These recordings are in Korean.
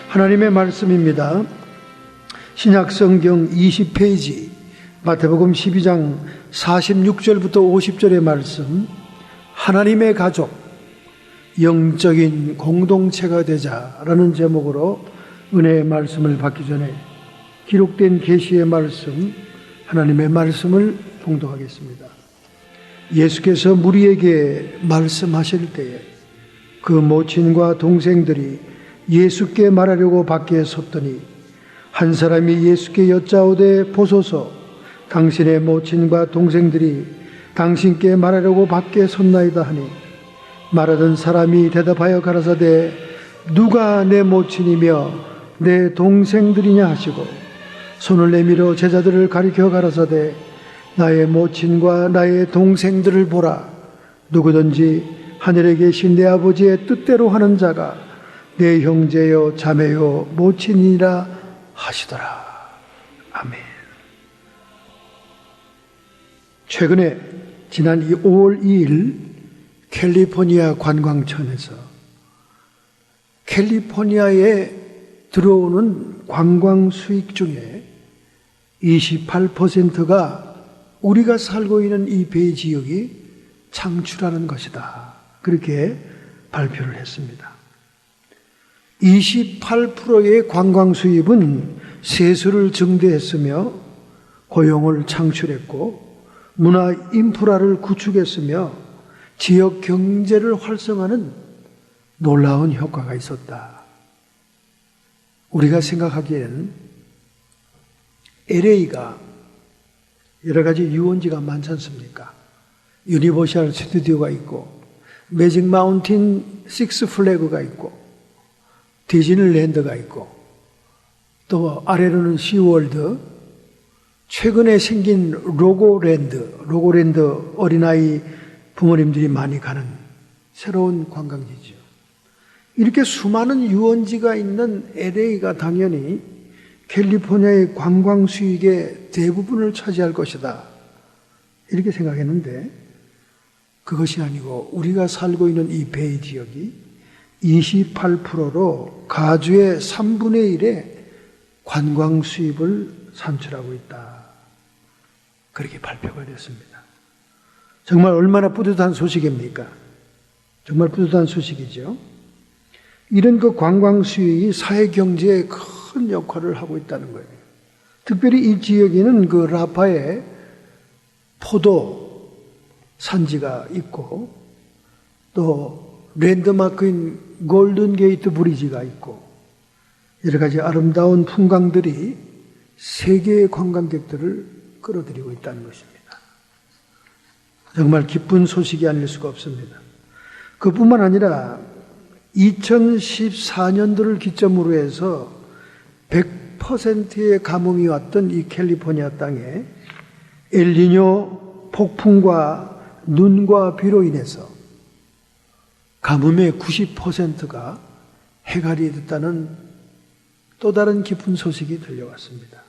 하나님의 말씀입니다. 신약성경 20페이지 마태복음 12장 46절부터 50절의 말씀, 하나님의 가족, 영적인 공동체가 되자라는 제목으로 은혜의 말씀을 받기 전에 기록된 계시의 말씀, 하나님의 말씀을 봉독하겠습니다. 예수께서 무리에게 말씀하실 때에 그 모친과 동생들이 예수께 말하려고 밖에 섰더니 한 사람이 예수께 여짜오되 보소서, 당신의 모친과 동생들이 당신께 말하려고 밖에 섰나이다 하니, 말하던 사람이 대답하여 가라사대 누가 내 모친이며 내 동생들이냐 하시고 손을 내밀어 제자들을 가리켜 가라사대 나의 모친과 나의 동생들을 보라. 누구든지 하늘에 계신 내 아버지의 뜻대로 하는 자가 내 형제요 자매요 모친이라 하시더라. 아멘. 최근에 지난 5월 2일 캘리포니아 관광청에서 캘리포니아에 들어오는 관광 수익 중에 28%가 우리가 살고 있는 이 배 지역이 창출하는 것이다, 그렇게 발표를 했습니다. 28%의 관광 수입은 세수를 증대했으며 고용을 창출했고 문화 인프라를 구축했으며 지역 경제를 활성화하는 놀라운 효과가 있었다. 우리가 생각하기에는 LA가 여러 가지 유원지가 많지 않습니까? 유니버셜 스튜디오가 있고 매직 마운틴 식스 플래그가 있고 디즈니랜드가 있고 또 아래로는 시월드, 최근에 생긴 로고랜드 어린아이 부모님들이 많이 가는 새로운 관광지죠. 이렇게 수많은 유원지가 있는 LA가 당연히 캘리포니아의 관광 수익의 대부분을 차지할 것이다, 이렇게 생각했는데 그것이 아니고 우리가 살고 있는 이 베이 지역이 28%로 가주의 3분의 1의 관광 수입을 산출하고 있다, 그렇게 발표가 됐습니다. 정말 얼마나 뿌듯한 소식입니까? 정말 뿌듯한 소식이죠. 이런 그 관광 수익이 사회 경제에 큰 역할을 하고 있다는 거예요. 특별히 이 지역에는 그 라파에 포도 산지가 있고 또 랜드마크인 골든 게이트 브리지가 있고 여러 가지 아름다운 풍광들이 세계의 관광객들을 끌어들이고 있다는 것입니다. 정말 기쁜 소식이 아닐 수가 없습니다. 그뿐만 아니라 2014년도를 기점으로 해서 100%의 가뭄이 왔던 이 캘리포니아 땅에 엘니뇨 폭풍과 눈과 비로 인해서 가뭄의 90%가 해결이 됐다는 또 다른 기쁜 소식이 들려왔습니다.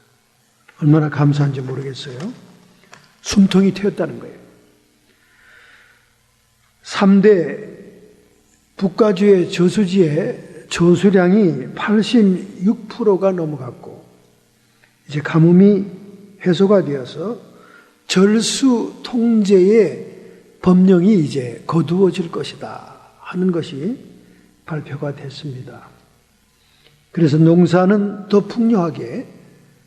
얼마나 감사한지 모르겠어요. 숨통이 트였다는 거예요. 3대 북가주의 저수지의 저수량이 86%가 넘어갔고 이제 가뭄이 해소가 되어서 절수 통제의 법령이 이제 거두어질 것이다 하는 것이 발표가 됐습니다. 그래서 농사는 더 풍요하게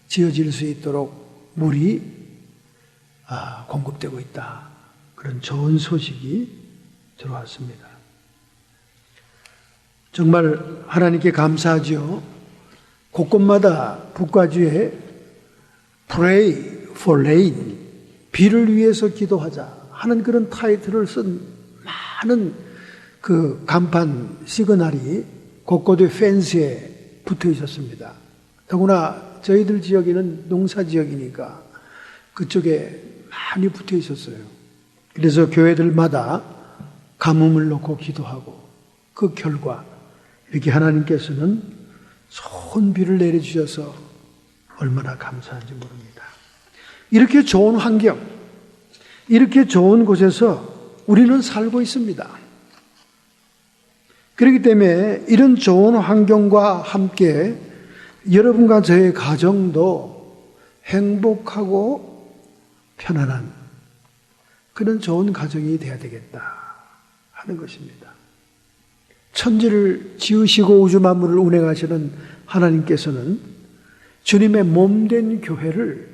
지어질 수 있도록 물이 공급되고 있다, 그런 좋은 소식이 들어왔습니다. 정말 하나님께 감사하죠. 곳곳마다 북가주에 Pray for Rain, 비를 위해서 기도하자 하는 그런 타이틀을 쓴 많은 그 간판 시그널이 곳곳의 펜스에 붙어 있었습니다. 더구나 저희들 지역에는 농사 지역이니까 그쪽에 많이 붙어 있었어요. 그래서 교회들마다 가뭄을 놓고 기도하고 그 결과 이렇게 하나님께서는 좋은 비를 내려주셔서 얼마나 감사한지 모릅니다. 이렇게 좋은 환경, 이렇게 좋은 곳에서 우리는 살고 있습니다. 그렇기 때문에 이런 좋은 환경과 함께 여러분과 저의 가정도 행복하고 편안한 그런 좋은 가정이 되어야 되겠다 하는 것입니다. 천지를 지으시고 우주 만물을 운행하시는 하나님께서는 주님의 몸된 교회를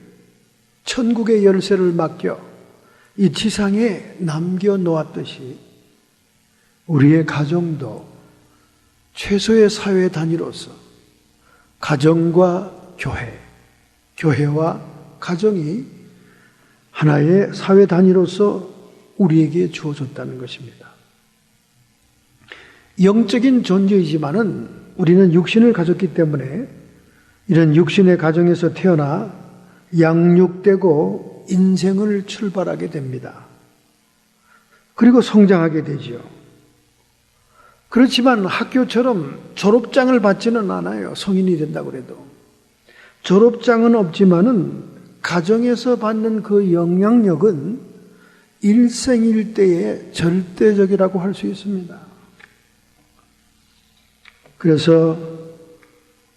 천국의 열쇠를 맡겨 이 지상에 남겨놓았듯이 우리의 가정도 최소의 사회 단위로서 가정과 교회, 교회와 가정이 하나의 사회 단위로서 우리에게 주어졌다는 것입니다. 영적인 존재이지만은 우리는 육신을 가졌기 때문에 이런 육신의 가정에서 태어나 양육되고 인생을 출발하게 됩니다. 그리고 성장하게 되지요. 그렇지만 학교처럼 졸업장을 받지는 않아요. 성인이 된다고 해도. 졸업장은 없지만은 가정에서 받는 그 영향력은 일생일대의 절대적이라고 할 수 있습니다. 그래서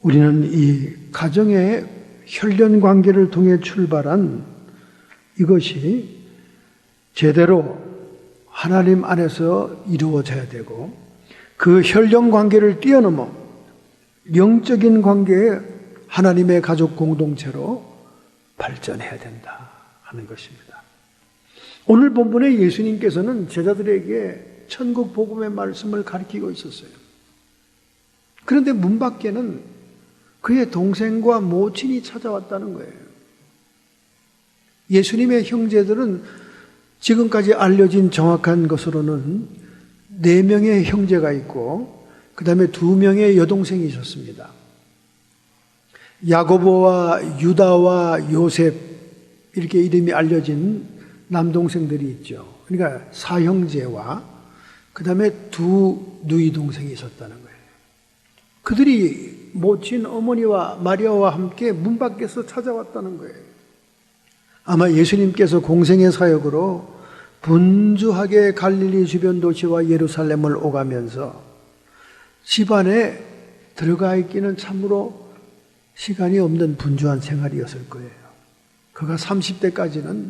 우리는 이 가정의 혈연 관계를 통해 출발한 이것이 제대로 하나님 안에서 이루어져야 되고 그 혈연 관계를 뛰어넘어 영적인 관계에 하나님의 가족 공동체로 발전해야 된다 하는 것입니다. 오늘 본문에 예수님께서는 제자들에게 천국 복음의 말씀을 가르치고 있었어요. 그런데 문 밖에는 그의 동생과 모친이 찾아왔다는 거예요. 예수님의 형제들은 지금까지 알려진 정확한 것으로는 4명의 형제가 있고 그 다음에 2명의 여동생이 있었습니다. 야고보와 유다와 요셉 이렇게 이름이 알려진 남동생들이 있죠. 그러니까 4형제와 그 다음에 2 누이 동생이 있었다는 거예요. 그들이 모친 어머니와 마리아와 함께 문 밖에서 찾아왔다는 거예요. 아마 예수님께서 공생의 사역으로 분주하게 갈릴리 주변 도시와 예루살렘을 오가면서 집안에 들어가 있기는 참으로 시간이 없는 분주한 생활이었을 거예요. 그가 30대까지는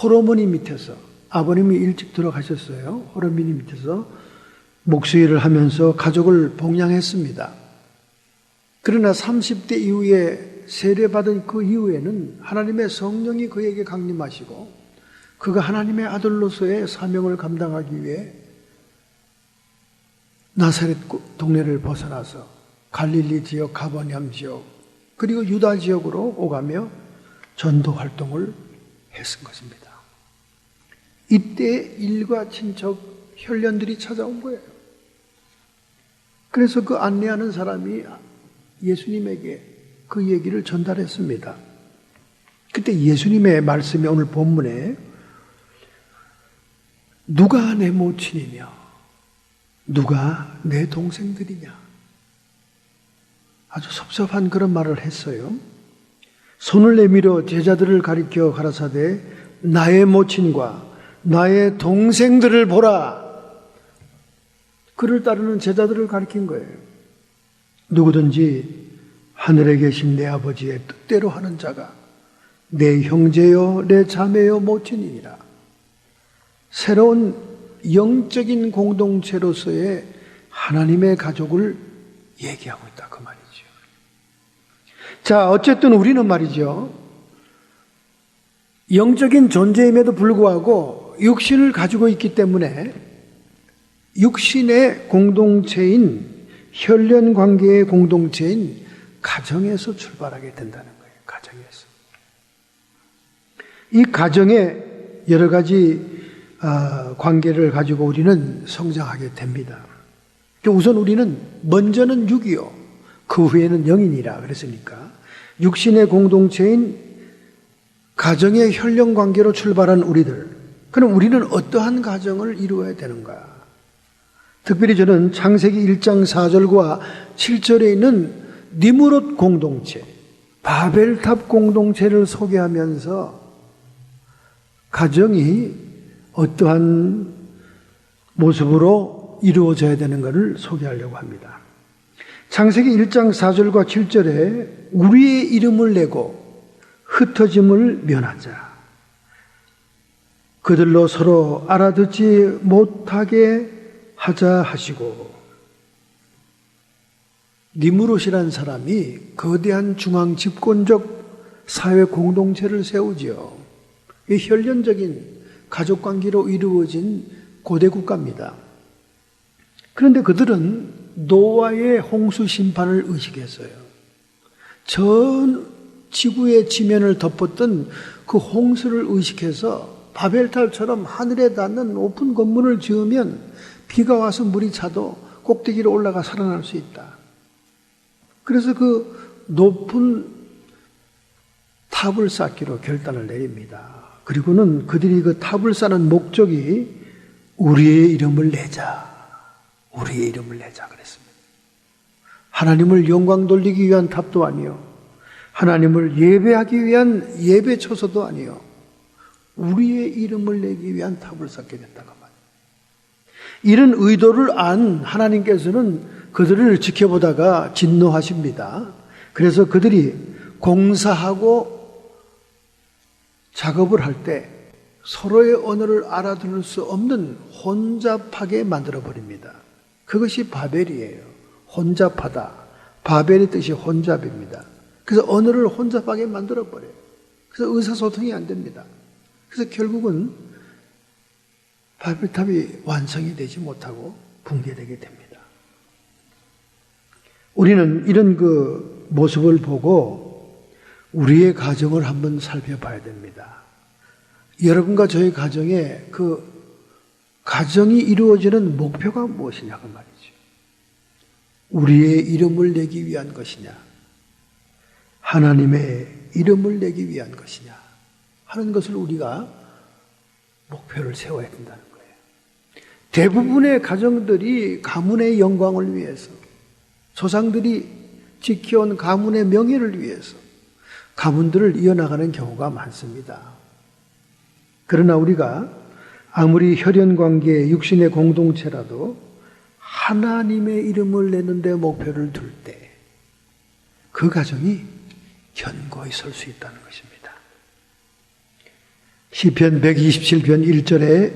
호르몬이 밑에서, 아버님이 일찍 들어가셨어요. 호르몬이 밑에서 목수일을 하면서 가족을 봉양했습니다. 그러나 30대 이후에 세례받은 그 이후에는 하나님의 성령이 그에게 강림하시고 그가 하나님의 아들로서의 사명을 감당하기 위해 나사렛 동네를 벗어나서 갈릴리 지역, 가버냐움 지역 그리고 유다 지역으로 오가며 전도 활동을 했은 것입니다. 이때 일가 친척 혈연들이 찾아온 거예요. 그래서 그 안내하는 사람이 예수님에게 그 얘기를 전달했습니다. 그때 예수님의 말씀이 오늘 본문에 누가 내 모친이며 누가 내 동생들이냐 아주 섭섭한 그런 말을 했어요. 손을 내밀어 제자들을 가리켜 가라사대 나의 모친과 나의 동생들을 보라. 그를 따르는 제자들을 가리킨 거예요. 누구든지 하늘에 계신 내 아버지의 뜻대로 하는 자가 내 형제요 내 자매요 모친이니라. 새로운 영적인 공동체로서의 하나님의 가족을 얘기하고 있다 그 말이죠. 자, 어쨌든 우리는 말이죠. 영적인 존재임에도 불구하고 육신을 가지고 있기 때문에 육신의 공동체인 혈연 관계의 공동체인 가정에서 출발하게 된다는 거예요. 가정에서. 이 가정에 여러 가지 관계를 가지고 우리는 성장하게 됩니다. 우선 우리는 먼저는 육이요. 그 후에는 영이니라 그랬으니까 육신의 공동체인 가정의 혈연 관계로 출발한 우리들. 그럼 우리는 어떠한 가정을 이루어야 되는가? 특별히 저는 창세기 1장 4절과 7절에 있는 니므롯 공동체, 바벨탑 공동체를 소개하면서 가정이 어떠한 모습으로 이루어져야 되는 것을 소개하려고 합니다. 창세기 1장 4절과 7절에 우리의 이름을 내고 흩어짐을 면하자. 그들로 서로 알아듣지 못하게 하자 하시고, 니무롯이라는 사람이 거대한 중앙 집권적 사회 공동체를 세우지요. 이 혈연적인 가족 관계로 이루어진 고대 국가입니다. 그런데 그들은 노아의 홍수 심판을 의식했어요. 전 지구의 지면을 덮었던 그 홍수를 의식해서 바벨탑처럼 하늘에 닿는 높은 건물을 지으면 비가 와서 물이 차도 꼭대기로 올라가 살아날 수 있다. 그래서 그 높은 탑을 쌓기로 결단을 내립니다. 그리고는 그들이 그 탑을 쌓는 목적이 우리의 이름을 내자. 우리의 이름을 내자 그랬습니다. 하나님을 영광 돌리기 위한 탑도 아니요, 하나님을 예배하기 위한 예배 처소도 아니요, 우리의 이름을 내기 위한 탑을 쌓게 됐다고 말이에요. 이런 의도를 안 하나님께서는 그들을 지켜보다가 진노하십니다. 그래서 그들이 공사하고 작업을 할 때 서로의 언어를 알아들을 수 없는 혼잡하게 만들어버립니다. 그것이 바벨이에요. 혼잡하다. 바벨의 뜻이 혼잡입니다. 그래서 언어를 혼잡하게 만들어버려요. 그래서 의사소통이 안 됩니다. 그래서 결국은 바벨탑이 완성이 되지 못하고 붕괴되게 됩니다. 우리는 이런 그 모습을 보고 우리의 가정을 한번 살펴봐야 됩니다. 여러분과 저희 가정에 그 가정이 이루어지는 목표가 무엇이냐고 말이죠. 우리의 이름을 내기 위한 것이냐, 하나님의 이름을 내기 위한 것이냐 하는 것을 우리가 목표를 세워야 된다는 거예요. 대부분의 가정들이 가문의 영광을 위해서, 조상들이 지켜온 가문의 명예를 위해서 가문들을 이어나가는 경우가 많습니다. 그러나 우리가 아무리 혈연관계, 육신의 공동체라도 하나님의 이름을 내는 데 목표를 둘 때 그 가정이 견고히 설 수 있다는 것입니다. 시편 127편 1절에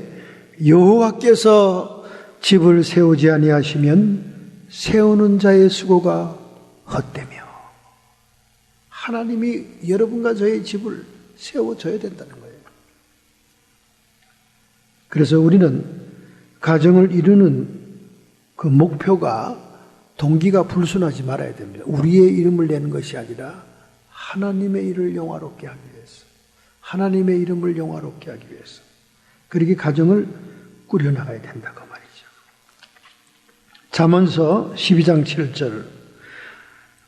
여호와께서 집을 세우지 아니하시면 세우는 자의 수고가 헛되며, 하나님이 여러분과 저의 집을 세워줘야 된다는 거예요. 그래서 우리는 가정을 이루는 그 목표가, 동기가 불순하지 말아야 됩니다. 우리의 이름을 내는 것이 아니라 하나님의 일을 영화롭게 하기 위해서, 하나님의 이름을 영화롭게 하기 위해서 그렇게 가정을 꾸려나가야 된다고 말이죠. 잠언서 12장 7절,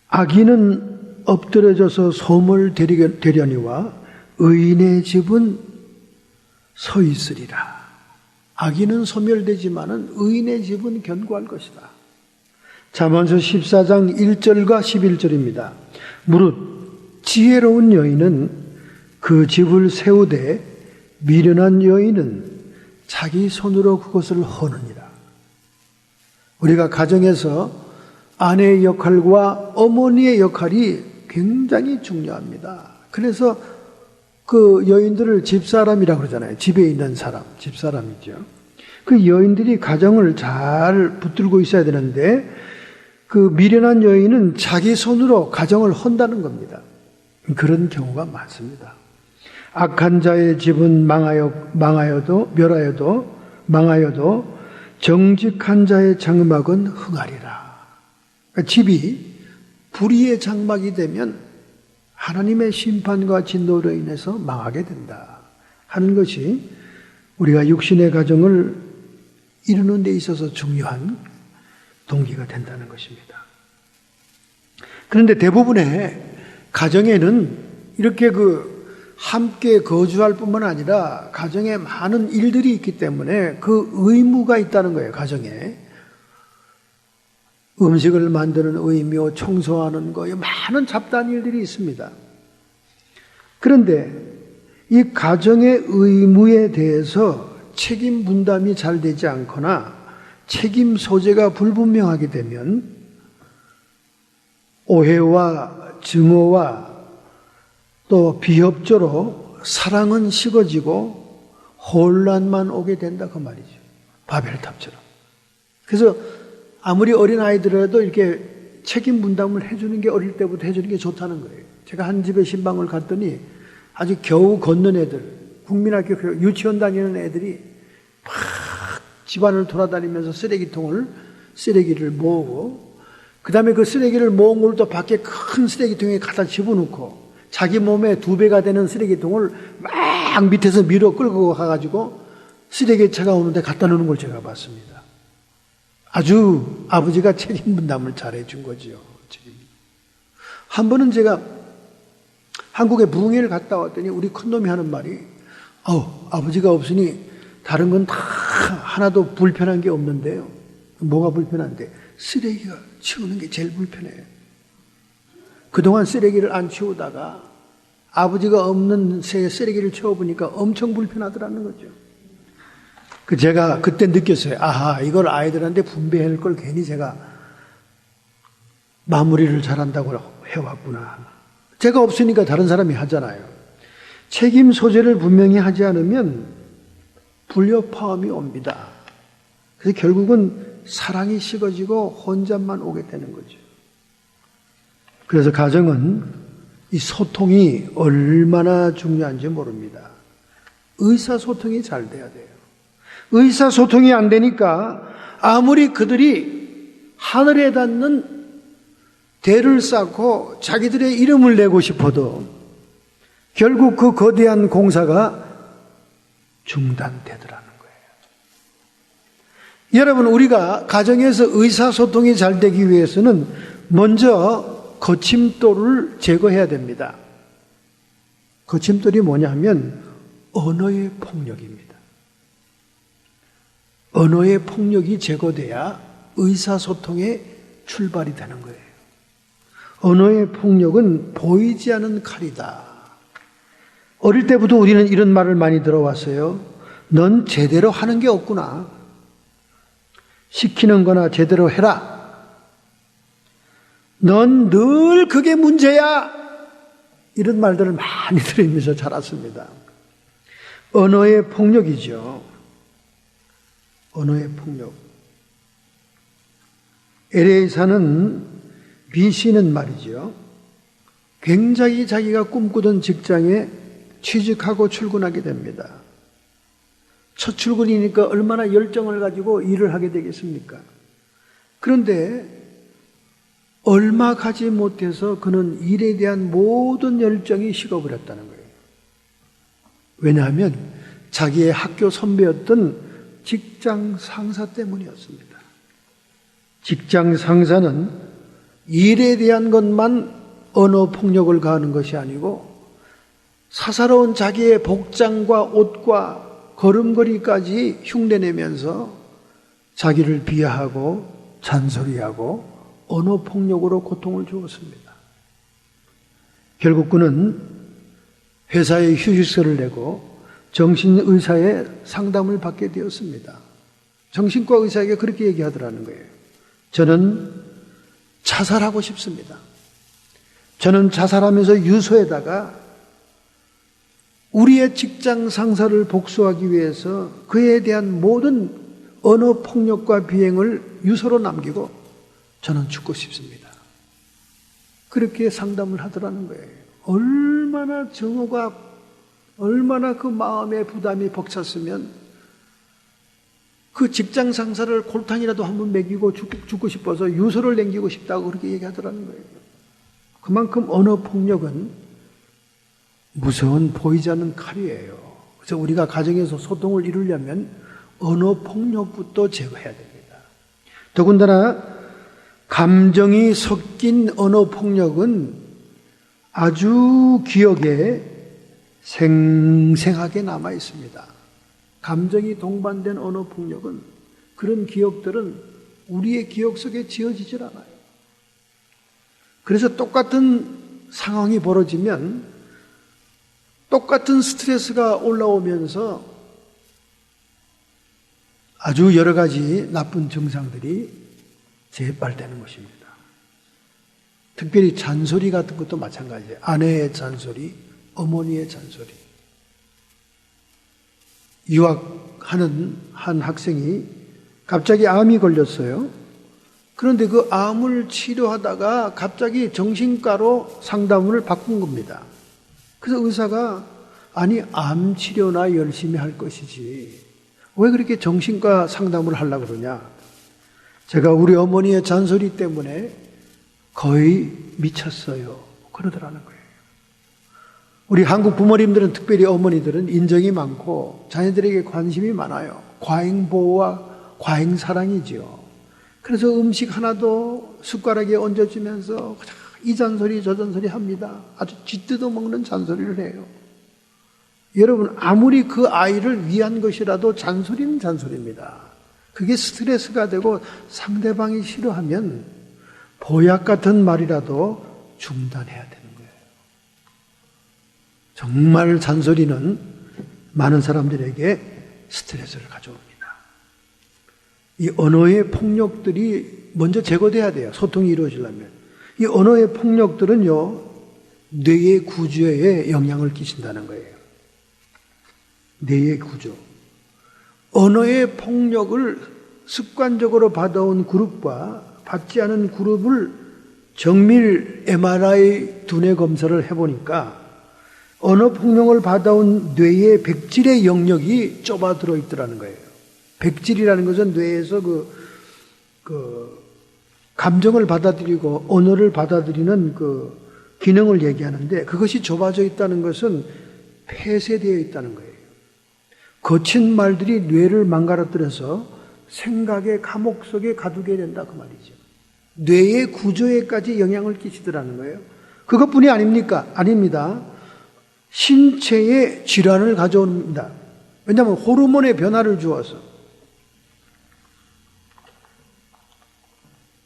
악인은 엎드려져서 소물 되려니와 의인의 집은 서 있으리라. 악인은 소멸되지만은 의인의 집은 견고할 것이다. 잠언서 14장 1절과 11절입니다. 무릇 지혜로운 여인은 그 집을 세우되 미련한 여인은 자기 손으로 그것을 허느니라. 우리가 가정에서 아내의 역할과 어머니의 역할이 굉장히 중요합니다. 그래서 그 여인들을 집사람이라고 그러잖아요. 집에 있는 사람, 집사람이죠. 그 여인들이 가정을 잘 붙들고 있어야 되는데 그 미련한 여인은 자기 손으로 가정을 헌다는 겁니다. 그런 경우가 많습니다. 악한 자의 집은 망하여도 정직한 자의 장막은 흥하리라. 그러니까 집이 불의의 장막이 되면 하나님의 심판과 진노로 인해서 망하게 된다 하는 것이 우리가 육신의 가정을 이루는 데 있어서 중요한 동기가 된다는 것입니다. 그런데 대부분의 가정에는 이렇게 함께 거주할 뿐만 아니라 가정에 많은 일들이 있기 때문에 그 의무가 있다는 거예요. 가정에 음식을 만드는 의무, 청소하는 거, 많은 잡다한 일들이 있습니다. 그런데 이 가정의 의무에 대해서 책임 분담이 잘 되지 않거나 책임 소재가 불분명하게 되면 오해와 증오와 또 비협조로 사랑은 식어지고 혼란만 오게 된다 그 말이죠. 바벨탑처럼. 그래서 아무리 어린 아이들이라도 이렇게 책임 분담을 해주는 게 어릴 때부터 해주는 게 좋다는 거예요. 제가 한 집에 신방을 갔더니 아주 겨우 걷는 애들, 국민학교 유치원 다니는 애들이 막 집안을 돌아다니면서 쓰레기를 모으고 그 다음에 그 쓰레기를 모은 걸 또 밖에 큰 쓰레기통에 갖다 집어넣고 자기 몸에 2배가 되는 쓰레기통을 막 밑에서 밀어 끌고 가가지고 쓰레기차가 오는데 갖다 놓는 걸 제가 봤습니다. 아주 아버지가 책임 분담을 잘해준 거죠. 한 번은 제가 한국에 부흥회를 갔다 왔더니 우리 큰놈이 하는 말이 아버지가 없으니 다른 건 다 하나도 불편한 게 없는데요. 뭐가 불편한데? 쓰레기가 치우는 게 제일 불편해요. 그동안 쓰레기를 안 치우다가 아버지가 없는 새에 쓰레기를 치워보니까 엄청 불편하더라는 거죠. 제가 그때 느꼈어요. 아하, 이걸 아이들한테 분배할 걸 괜히 제가 마무리를 잘한다고 해왔구나. 제가 없으니까 다른 사람이 하잖아요. 책임 소재를 분명히 하지 않으면 불협화음이 옵니다. 그래서 결국은 사랑이 식어지고 혼잡만 오게 되는 거죠. 그래서 가정은 이 소통이 얼마나 중요한지 모릅니다. 의사소통이 잘 돼야 돼요. 의사소통이 안 되니까 아무리 그들이 하늘에 닿는 대를 쌓고 자기들의 이름을 내고 싶어도 결국 그 거대한 공사가 중단되더라는 거예요. 여러분, 우리가 가정에서 의사소통이 잘 되기 위해서는 먼저 거침돌을 제거해야 됩니다. 거침돌이 뭐냐 하면 언어의 폭력입니다. 언어의 폭력이 제거돼야 의사소통의 출발이 되는 거예요. 언어의 폭력은 보이지 않는 칼이다. 어릴 때부터 우리는 이런 말을 많이 들어왔어요. 넌 제대로 하는 게 없구나. 시키는 거나 제대로 해라. 넌 늘 그게 문제야. 이런 말들을 많이 들으면서 자랐습니다. 언어의 폭력이죠. 언어의 폭력. LA에 사는 B 씨는 말이죠. 굉장히 자기가 꿈꾸던 직장에 취직하고 출근하게 됩니다. 첫 출근이니까 얼마나 열정을 가지고 일을 하게 되겠습니까? 그런데 얼마 가지 못해서 그는 일에 대한 모든 열정이 식어버렸다는 거예요. 왜냐하면 자기의 학교 선배였던 직장 상사 때문이었습니다. 직장 상사는 일에 대한 것만 언어 폭력을 가하는 것이 아니고 사사로운 자기의 복장과 옷과 걸음걸이까지 흉내내면서 자기를 비하하고 잔소리하고 언어 폭력으로 고통을 주었습니다. 결국 그는 회사에 휴직서를 내고 정신의사의 상담을 받게 되었습니다. 정신과 의사에게 그렇게 얘기하더라는 거예요. 저는 자살하고 싶습니다. 저는 자살하면서 유서에다가 우리의 직장 상사를 복수하기 위해서 그에 대한 모든 언어 폭력과 비행을 유서로 남기고 저는 죽고 싶습니다. 그렇게 상담을 하더라는 거예요. 얼마나 정오가, 얼마나 그 마음의 부담이 벅찼으면 그 직장 상사를 골탕이라도 한번 먹이고 죽고 싶어서 유서를 남기고 싶다고 그렇게 얘기하더라는 거예요. 그만큼 언어 폭력은 무서운 보이지 않는 칼이에요. 그래서 우리가 가정에서 소통을 이루려면 언어 폭력부터 제거해야 됩니다. 더군다나 감정이 섞인 언어 폭력은 아주 기억에 생생하게 남아 있습니다. 감정이 동반된 언어 폭력은 그런 기억들은 우리의 기억 속에 지어지질 않아요. 그래서 똑같은 상황이 벌어지면 똑같은 스트레스가 올라오면서 아주 여러 가지 나쁜 증상들이 재발되는 것입니다. 특별히 잔소리 같은 것도 마찬가지예요. 아내의 잔소리, 어머니의 잔소리. 유학하는 한 학생이 갑자기 암이 걸렸어요. 그런데 그 암을 치료하다가 갑자기 정신과로 상담을 바꾼 겁니다. 그래서 의사가 아니 암 치료나 열심히 할 것이지 왜 그렇게 정신과 상담을 하려고 그러냐. 제가 우리 어머니의 잔소리 때문에 거의 미쳤어요. 그러더라는 거예요. 우리 한국 부모님들은 특별히 어머니들은 인정이 많고 자녀들에게 관심이 많아요. 과잉보호와 과잉사랑이지요. 그래서 음식 하나도 숟가락에 얹어주면서 이 잔소리 저 잔소리 합니다. 아주 쥐뜯어 먹는 잔소리를 해요. 여러분 아무리 그 아이를 위한 것이라도 잔소리는 잔소리입니다. 그게 스트레스가 되고 상대방이 싫어하면 보약 같은 말이라도 중단해야 되는 거예요. 정말 잔소리는 많은 사람들에게 스트레스를 가져옵니다. 이 언어의 폭력들이 먼저 제거돼야 돼요. 소통이 이루어지려면. 이 언어의 폭력들은요, 뇌의 구조에 영향을 끼친다는 거예요. 뇌의 구조. 언어의 폭력을 습관적으로 받아온 그룹과 받지 않은 그룹을 정밀 MRI 두뇌 검사를 해보니까 언어 폭력을 받아온 뇌의 백질의 영역이 좁아들어 있더라는 거예요. 백질이라는 것은 뇌에서 감정을 받아들이고 언어를 받아들이는 그 기능을 얘기하는데 그것이 좁아져 있다는 것은 폐쇄되어 있다는 거예요. 거친 말들이 뇌를 망가뜨려서 생각의 감옥 속에 가두게 된다 그 말이죠. 뇌의 구조에까지 영향을 끼치더라는 거예요. 그것뿐이 아닙니까? 아닙니다. 신체에 질환을 가져옵니다. 왜냐하면 호르몬의 변화를 주어서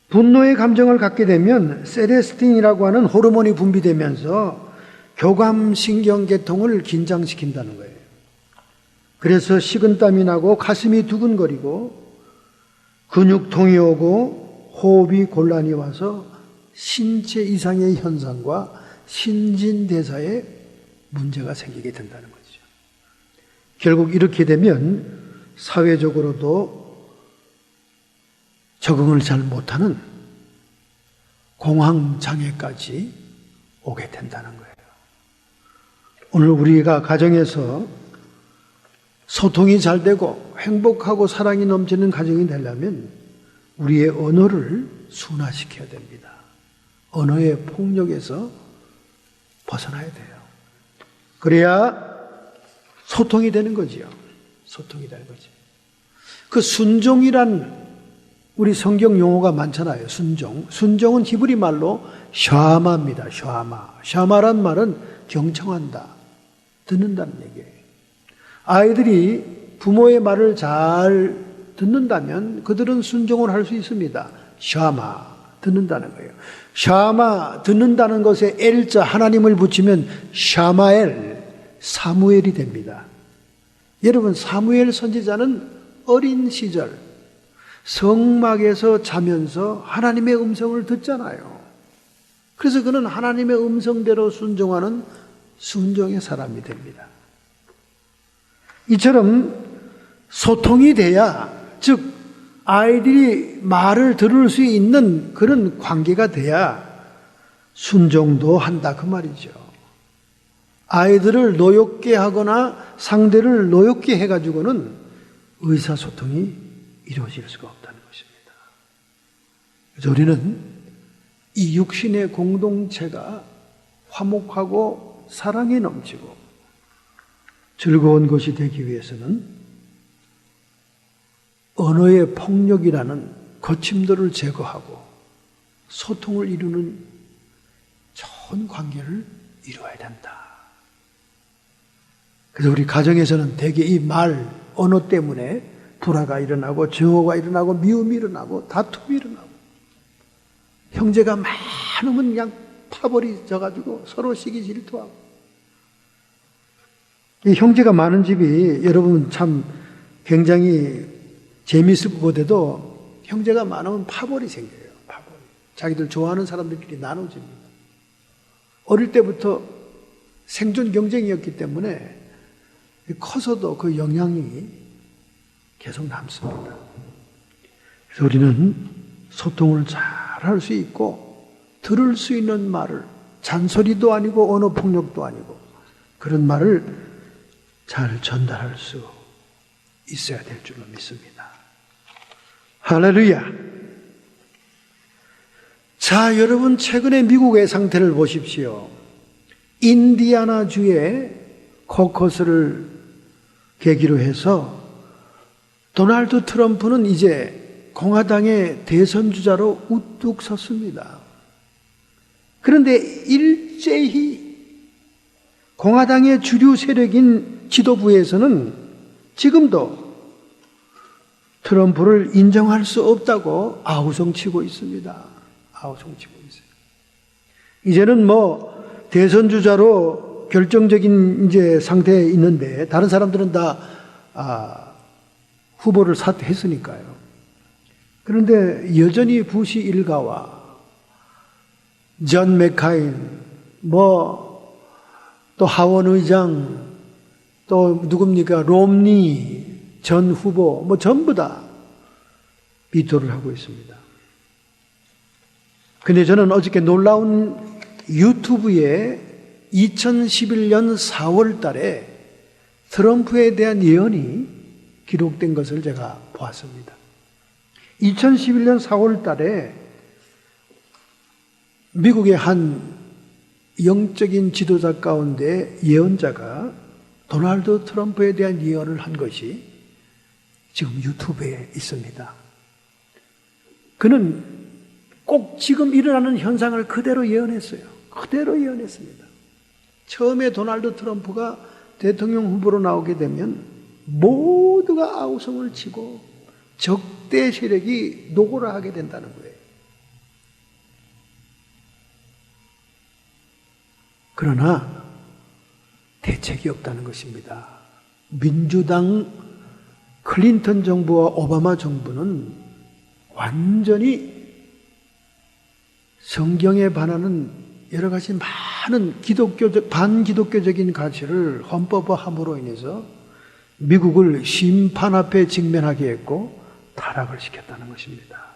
분노의 감정을 갖게 되면 세레스틴이라고 하는 호르몬이 분비되면서 교감신경계통을 긴장시킨다는 거예요. 그래서 식은땀이 나고 가슴이 두근거리고 근육통이 오고 호흡이 곤란이 와서 신체 이상의 현상과 신진대사에 문제가 생기게 된다는 거죠. 결국 이렇게 되면 사회적으로도 적응을 잘 못하는 공황장애까지 오게 된다는 거예요. 오늘 우리가 가정에서 소통이 잘 되고 행복하고 사랑이 넘치는 가정이 되려면 우리의 언어를 순화시켜야 됩니다. 언어의 폭력에서 벗어나야 돼요. 그래야 소통이 되는 거지요. 소통이 되는 거지. 그 순종이란 우리 성경 용어가 많잖아요. 순종. 순종은 히브리 말로 샤마입니다. 샤마. 샤마란 말은 경청한다. 듣는다는 얘기예요. 아이들이 부모의 말을 잘 듣는다면 그들은 순종을 할 수 있습니다. 샤마. 듣는다는 거예요. 샤마. 듣는다는 것에 엘자 하나님을 붙이면 샤마엘. 사무엘이 됩니다. 여러분 사무엘 선지자는 어린 시절 성막에서 자면서 하나님의 음성을 듣잖아요. 그래서 그는 하나님의 음성대로 순종하는 순종의 사람이 됩니다. 이처럼 소통이 돼야, 즉 아이들이 말을 들을 수 있는 그런 관계가 돼야 순종도 한다 그 말이죠. 아이들을 노엽게 하거나 상대를 노엽게 해가지고는 의사소통이 이루어질 수가 없다는 것입니다. 그래서 우리는 이 육신의 공동체가 화목하고 사랑에 넘치고 즐거운 것이 되기 위해서는 언어의 폭력이라는 거침들을 제거하고 소통을 이루는 좋은 관계를 이루어야 된다. 그래서 우리 가정에서는 대개 이 말, 언어 때문에 불화가 일어나고 증오가 일어나고 미움이 일어나고 다툼이 일어나고 형제가 많으면 그냥 파버리져가지고 서로 시기 질투하고. 이 형제가 많은 집이 여러분 참 굉장히 재미있을 것 같아도 형제가 많으면 파벌이 생겨요. 파벌. 자기들 좋아하는 사람들끼리 나눠집니다. 어릴 때부터 생존 경쟁이었기 때문에 커서도 그 영향이 계속 남습니다. 그래서 우리는 소통을 잘 할 수 있고 들을 수 있는 말을, 잔소리도 아니고 언어 폭력도 아니고 그런 말을 잘 전달할 수 있어야 될 줄로 믿습니다. 할렐루야. 자, 여러분 최근에 미국의 상태를 보십시오. 인디아나주의 코커스를 계기로 해서 도널드 트럼프는 이제 공화당의 대선주자로 우뚝 섰습니다. 그런데 일제히 공화당의 주류 세력인 지도부에서는 지금도 트럼프를 인정할 수 없다고 아우성치고 있습니다. 아우성치고 있어요. 이제는 대선주자로 결정적인 이제 상태에 있는데 다른 사람들은 다 후보를 사퇴했으니까요. 그런데 여전히 부시 일가와 존 맥카인, 또 하원 의장, 또 누굽니까? 롬니 전 후보, 전부 다 비토를 하고 있습니다. 근데 저는 어저께 놀라운 유튜브에 2011년 4월 달에 트럼프에 대한 예언이 기록된 것을 제가 보았습니다. 2011년 4월 달에 미국의 한 영적인 지도자 가운데 예언자가 도널드 트럼프에 대한 예언을 한 것이 지금 유튜브에 있습니다. 그는 꼭 지금 일어나는 현상을 그대로 예언했어요. 그대로 예언했습니다. 처음에 도널드 트럼프가 대통령 후보로 나오게 되면 모두가 아우성을 치고 적대 세력이 노고라 하게 된다는 거예요. 그러나 대책이 없다는 것입니다. 민주당 클린턴 정부와 오바마 정부는 완전히 성경에 반하는 여러 가지 많은 반기독교적인 가치를 헌법화함으로 인해서 미국을 심판 앞에 직면하게 했고 타락을 시켰다는 것입니다.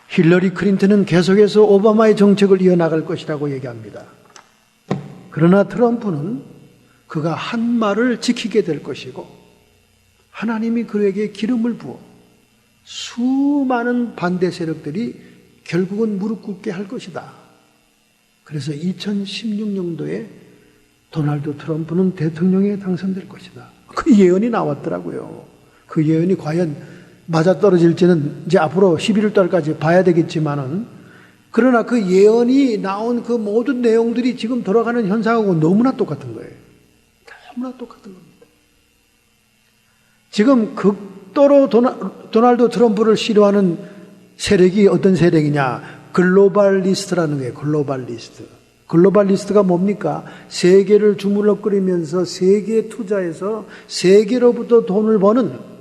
힐러리 클린턴은 계속해서 오바마의 정책을 이어나갈 것이라고 얘기합니다. 그러나 트럼프는 그가 한 말을 지키게 될 것이고 하나님이 그에게 기름을 부어 수많은 반대 세력들이 결국은 무릎 꿇게 할 것이다. 그래서 2016년도에 도널드 트럼프는 대통령에 당선될 것이다. 그 예언이 나왔더라고요. 그 예언이 과연 맞아떨어질지는 이제 앞으로 11월 달까지 봐야 되겠지만은, 그러나 그 예언이 나온 그 모든 내용들이 지금 돌아가는 현상하고 너무나 똑같은 거예요. 너무나 똑같은 겁니다. 지금 극도로 도널드 트럼프를 싫어하는 세력이 어떤 세력이냐? 글로벌리스트라는 거예요. 글로벌리스트. 글로벌리스트가 뭡니까? 세계를 주물럭거리면서 세계에 투자해서 세계로부터 돈을 버는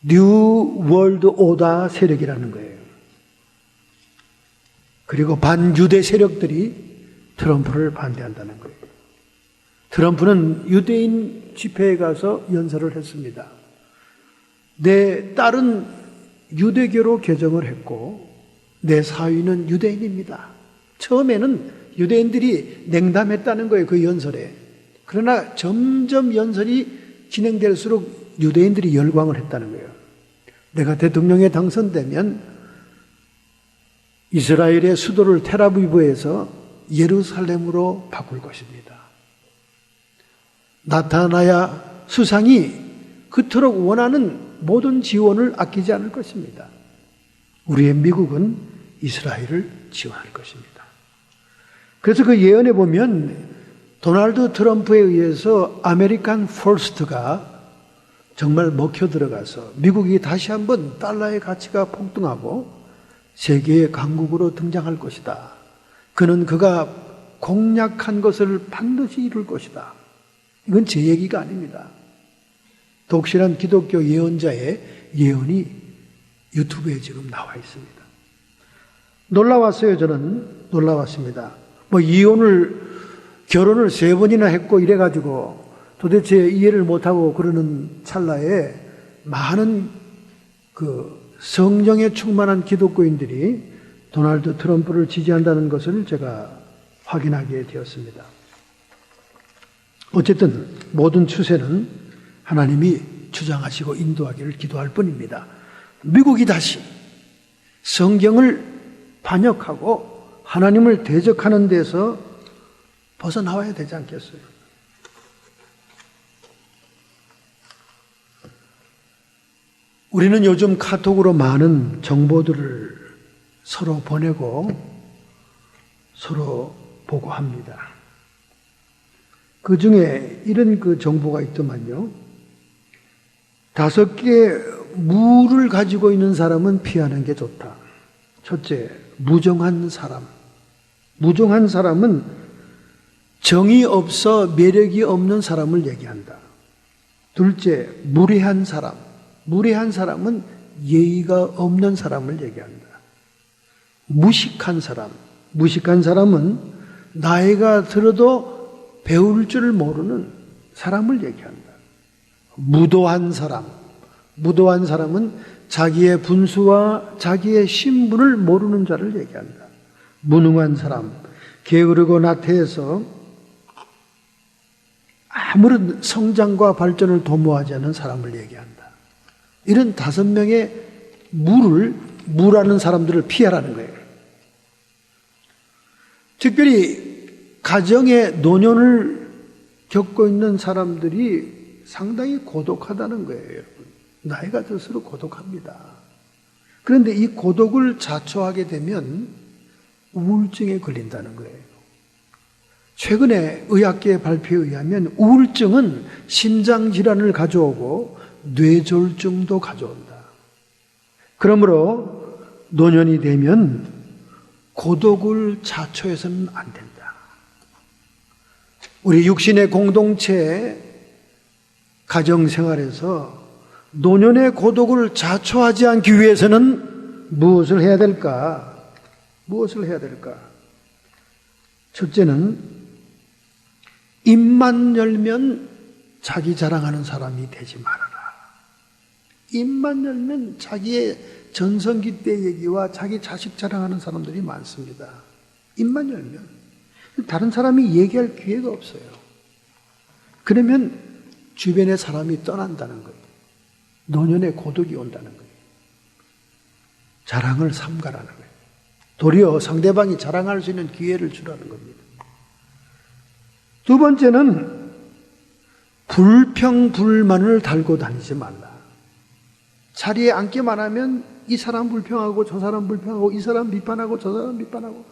뉴 월드 오더 세력이라는 거예요. 그리고 반유대 세력들이 트럼프를 반대한다는 거예요. 트럼프는 유대인 집회에 가서 연설을 했습니다. 내 딸은 유대교로 개종을 했고 내 사위는 유대인입니다. 처음에는 유대인들이 냉담했다는 거예요, 그 연설에. 그러나 점점 연설이 진행될수록 유대인들이 열광을 했다는 거예요. 내가 대통령에 당선되면 이스라엘의 수도를 텔아비브에서 예루살렘으로 바꿀 것입니다. 나타나야 수상이 그토록 원하는 모든 지원을 아끼지 않을 것입니다. 우리의 미국은 이스라엘을 지원할 것입니다. 그래서 그 예언에 보면 도널드 트럼프에 의해서 아메리칸 퍼스트가 정말 먹혀 들어가서 미국이 다시 한번 달러의 가치가 폭등하고 세계의 강국으로 등장할 것이다. 그는 그가 공약한 것을 반드시 이룰 것이다. 이건 제 얘기가 아닙니다. 독실한 기독교 예언자의 예언이 유튜브에 지금 나와 있습니다. 놀라웠어요. 저는 놀라웠습니다. 결혼을 3번이나 했고 이래가지고 도대체 이해를 못하고 그러는 찰나에 많은 성령에 충만한 기독교인들이 도널드 트럼프를 지지한다는 것을 제가 확인하게 되었습니다. 어쨌든 모든 추세는 하나님이 주장하시고 인도하기를 기도할 뿐입니다. 미국이 다시 성경을 반역하고 하나님을 대적하는 데서 벗어나와야 되지 않겠어요? 우리는 요즘 카톡으로 많은 정보들을 서로 보내고 서로 보고합니다. 그 중에 이런 정보가 있더만요. 5개의 무를 가지고 있는 사람은 피하는 게 좋다. 첫째, 무정한 사람. 무정한 사람은 정이 없어 매력이 없는 사람을 얘기한다. 둘째, 무례한 사람. 무례한 사람은 예의가 없는 사람을 얘기한다. 무식한 사람. 무식한 사람은 나이가 들어도 배울 줄 모르는 사람을 얘기한다. 무도한 사람. 무도한 사람은 자기의 분수와 자기의 신분을 모르는 자를 얘기한다. 무능한 사람. 게으르고 나태해서 아무런 성장과 발전을 도모하지 않는 사람을 얘기한다. 이런 5명의 무라는 사람들을 피하라는 거예요. 특별히 가정의 노년을 겪고 있는 사람들이 상당히 고독하다는 거예요, 여러분. 나이가 들수록 고독합니다. 그런데 이 고독을 자초하게 되면 우울증에 걸린다는 거예요. 최근에 의학계의 발표에 의하면 우울증은 심장질환을 가져오고 뇌졸중도 가져온다. 그러므로 노년이 되면 고독을 자초해서는 안 된다. 우리 육신의 공동체 가정생활에서 노년의 고독을 자초하지 않기 위해서는 무엇을 해야 될까? 무엇을 해야 될까? 첫째는 입만 열면 자기 자랑하는 사람이 되지 말아라. 입만 열면 자기의 전성기 때 얘기와 자기 자식 자랑하는 사람들이 많습니다. 입만 열면 다른 사람이 얘기할 기회가 없어요. 그러면 주변의 사람이 떠난다는 거예요. 노년의 고독이 온다는 거예요. 자랑을 삼가라는 거예요. 도리어 상대방이 자랑할 수 있는 기회를 주라는 겁니다. 두 번째는 불평불만을 달고 다니지 말라. 자리에 앉기만 하면 이 사람 불평하고 저 사람 불평하고 이 사람 비판하고 저 사람 비판하고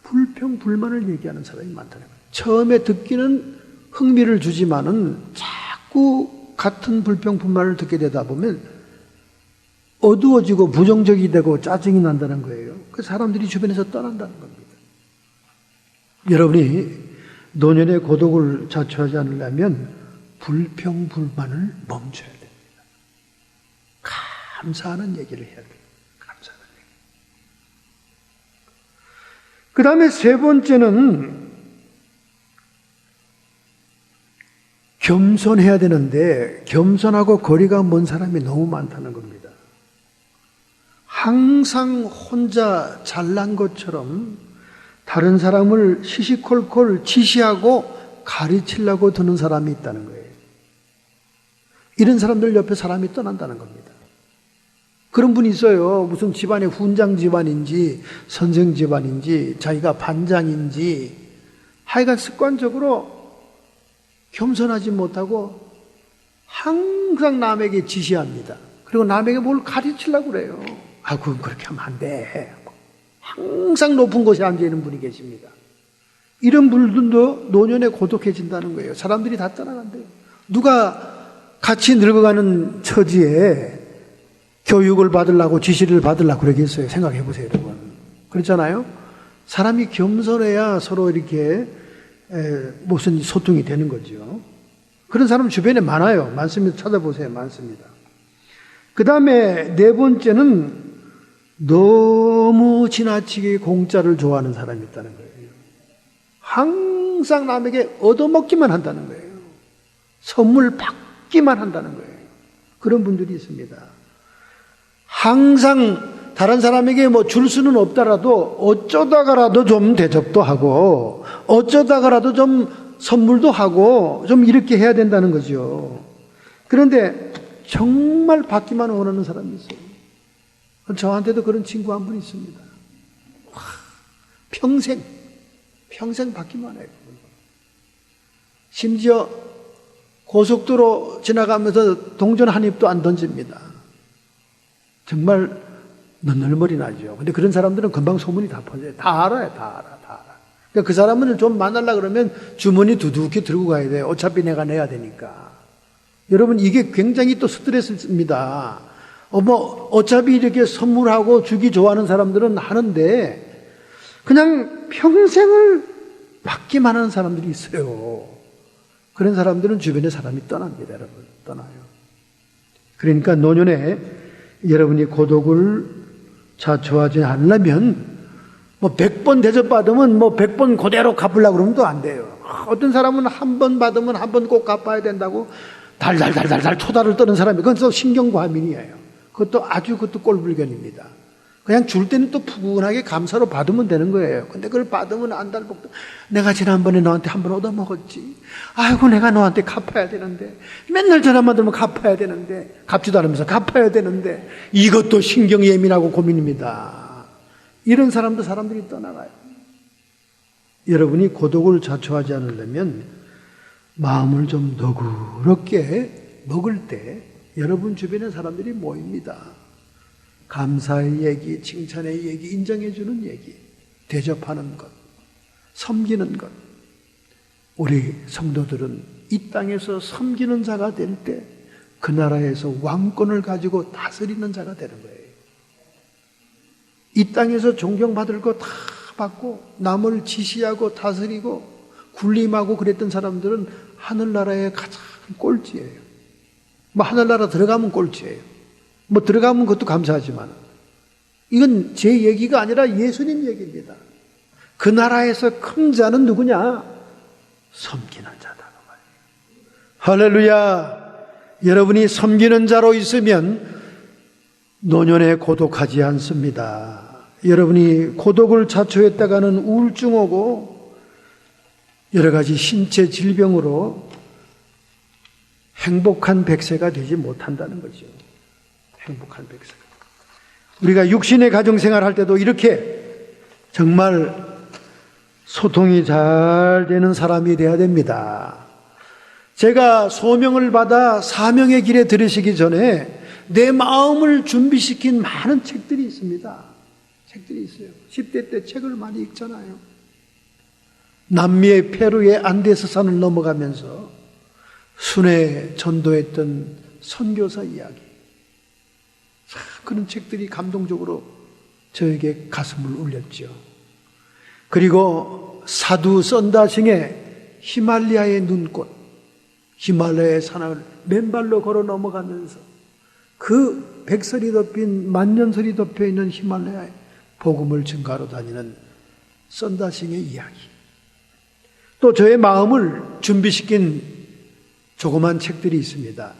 불평불만을 얘기하는 사람이 많다는 거예요. 처음에 듣기는 흥미를 주지만은 자꾸 같은 불평불만을 듣게 되다 보면 어두워지고 부정적이 되고 짜증이 난다는 거예요. 그 사람들이 주변에서 떠난다는 겁니다. 여러분이 노년의 고독을 자초하지 않으려면 불평불만을 멈춰야 됩니다. 감사하는 얘기를 해야 돼요. 감사하는 얘기. 그 다음에 세 번째는 겸손해야 되는데 겸손하고 거리가 먼 사람이 너무 많다는 겁니다. 항상 혼자 잘난 것처럼 다른 사람을 시시콜콜 지시하고 가르치려고 드는 사람이 있다는 거예요. 이런 사람들 옆에 사람이 떠난다는 겁니다. 그런 분이 있어요. 무슨 집안의 훈장 집안인지 선생 집안인지 자기가 반장인지 하여간 습관적으로 겸손하지 못하고 항상 남에게 지시합니다. 그리고 남에게 뭘 가르치려고 그래요. 아, 그건 그렇게 하면 안 돼. 항상 높은 곳에 앉아있는 분이 계십니다. 이런 분들도 노년에 고독해진다는 거예요. 사람들이 다 떠나간대요. 누가 같이 늙어가는 처지에 교육을 받으려고 지시를 받으려고 그러겠어요. 생각해 보세요, 여러분. 그렇잖아요? 사람이 겸손해야 서로 이렇게 무슨 소통이 되는 거죠. 그런 사람 주변에 많아요. 많습니다. 찾아보세요. 많습니다. 그 다음에 네 번째는 너무 지나치게 공짜를 좋아하는 사람이 있다는 거예요. 항상 남에게 얻어먹기만 한다는 거예요. 선물 받기만 한다는 거예요. 그런 분들이 있습니다. 항상 다른 사람에게 뭐 줄 수는 없더라도 어쩌다가라도 좀 대접도 하고 어쩌다가라도 좀 선물도 하고 좀 이렇게 해야 된다는 거죠. 그런데 정말 받기만 원하는 사람이 있어요. 저한테도 그런 친구 한 분 있습니다. 평생 받기만 해요. 심지어 고속도로 지나가면서 동전 한 입도 안 던집니다. 정말 눈물이 나죠. 근데 그런 사람들은 금방 소문이 다 퍼져요. 다 알아요. 다 알아. 그러니까 그 사람을 좀 만나려고 그러면 주머니 두둑히 들고 가야 돼요. 어차피 내가 내야 되니까. 여러분, 이게 굉장히 또 스트레스입니다. 어차피 이렇게 선물하고 주기 좋아하는 사람들은 하는데 그냥 평생을 받기만 하는 사람들이 있어요. 그런 사람들은 주변에 사람이 떠납니다. 여러분, 떠나요. 그러니까 노년에 여러분이 고독을 자초하지 않으려면 100번 대접받으면 100번 그대로 갚으려고 그러면 또 안 돼요. 어떤 사람은 한 번 받으면 한 번 꼭 갚아야 된다고 달달달달달 토다를 떠는 사람이, 그건 또 신경과민이에요. 그것도 꼴불견입니다. 그냥 줄 때는 또 푸근하게 감사로 받으면 되는 거예요. 근데 그걸 받으면 안달복도 내가 지난번에 너한테 한 번 얻어먹었지. 아이고, 내가 너한테 갚아야 되는데. 맨날 전화만 들으면 갚아야 되는데. 갚지도 않으면서 갚아야 되는데. 이것도 신경 예민하고 고민입니다. 이런 사람들이 떠나가요. 여러분이 고독을 자초하지 않으려면 마음을 좀 너그럽게 먹을 때 여러분 주변에 사람들이 모입니다. 감사의 얘기, 칭찬의 얘기, 인정해주는 얘기, 대접하는 것, 섬기는 것. 우리 성도들은 이 땅에서 섬기는 자가 될 때 그 나라에서 왕권을 가지고 다스리는 자가 되는 거예요. 이 땅에서 존경받을 거 다 받고 남을 지시하고 다스리고 군림하고 그랬던 사람들은 하늘나라의 가장 꼴찌예요. 하늘나라 들어가면 꼴찌예요. 들어가면 그것도 감사하지만 이건 제 얘기가 아니라 예수님 얘기입니다. 그 나라에서 큰 자는 누구냐? 섬기는 자다 그 말이에요. 할렐루야. 여러분이 섬기는 자로 있으면 노년에 고독하지 않습니다. 여러분이 고독을 자초했다가는 우울증 오고 여러 가지 신체 질병으로 행복한 백세가 되지 못한다는 거죠. 행복한 백세가. 우리가 육신의 가정생활 할 때도 이렇게 정말 소통이 잘 되는 사람이 돼야 됩니다. 제가 소명을 받아 사명의 길에 들으시기 전에 내 마음을 준비시킨 많은 책들이 있습니다. 책들이 있어요. 10대 때 책을 많이 읽잖아요. 남미의 페루의 안데스산을 넘어가면서 순회 전도했던 선교사 이야기. 그런 책들이 감동적으로 저에게 가슴을 울렸죠. 그리고 사두 썬다싱의 히말라야의 눈꽃, 히말라야의 산을 맨발로 걸어 넘어가면서 그 백설이 덮인 만년설이 덮여 있는 히말라야에 복음을 증가하러 다니는 썬다싱의 이야기. 또 저의 마음을 준비시킨 조그만 책들이 있습니다.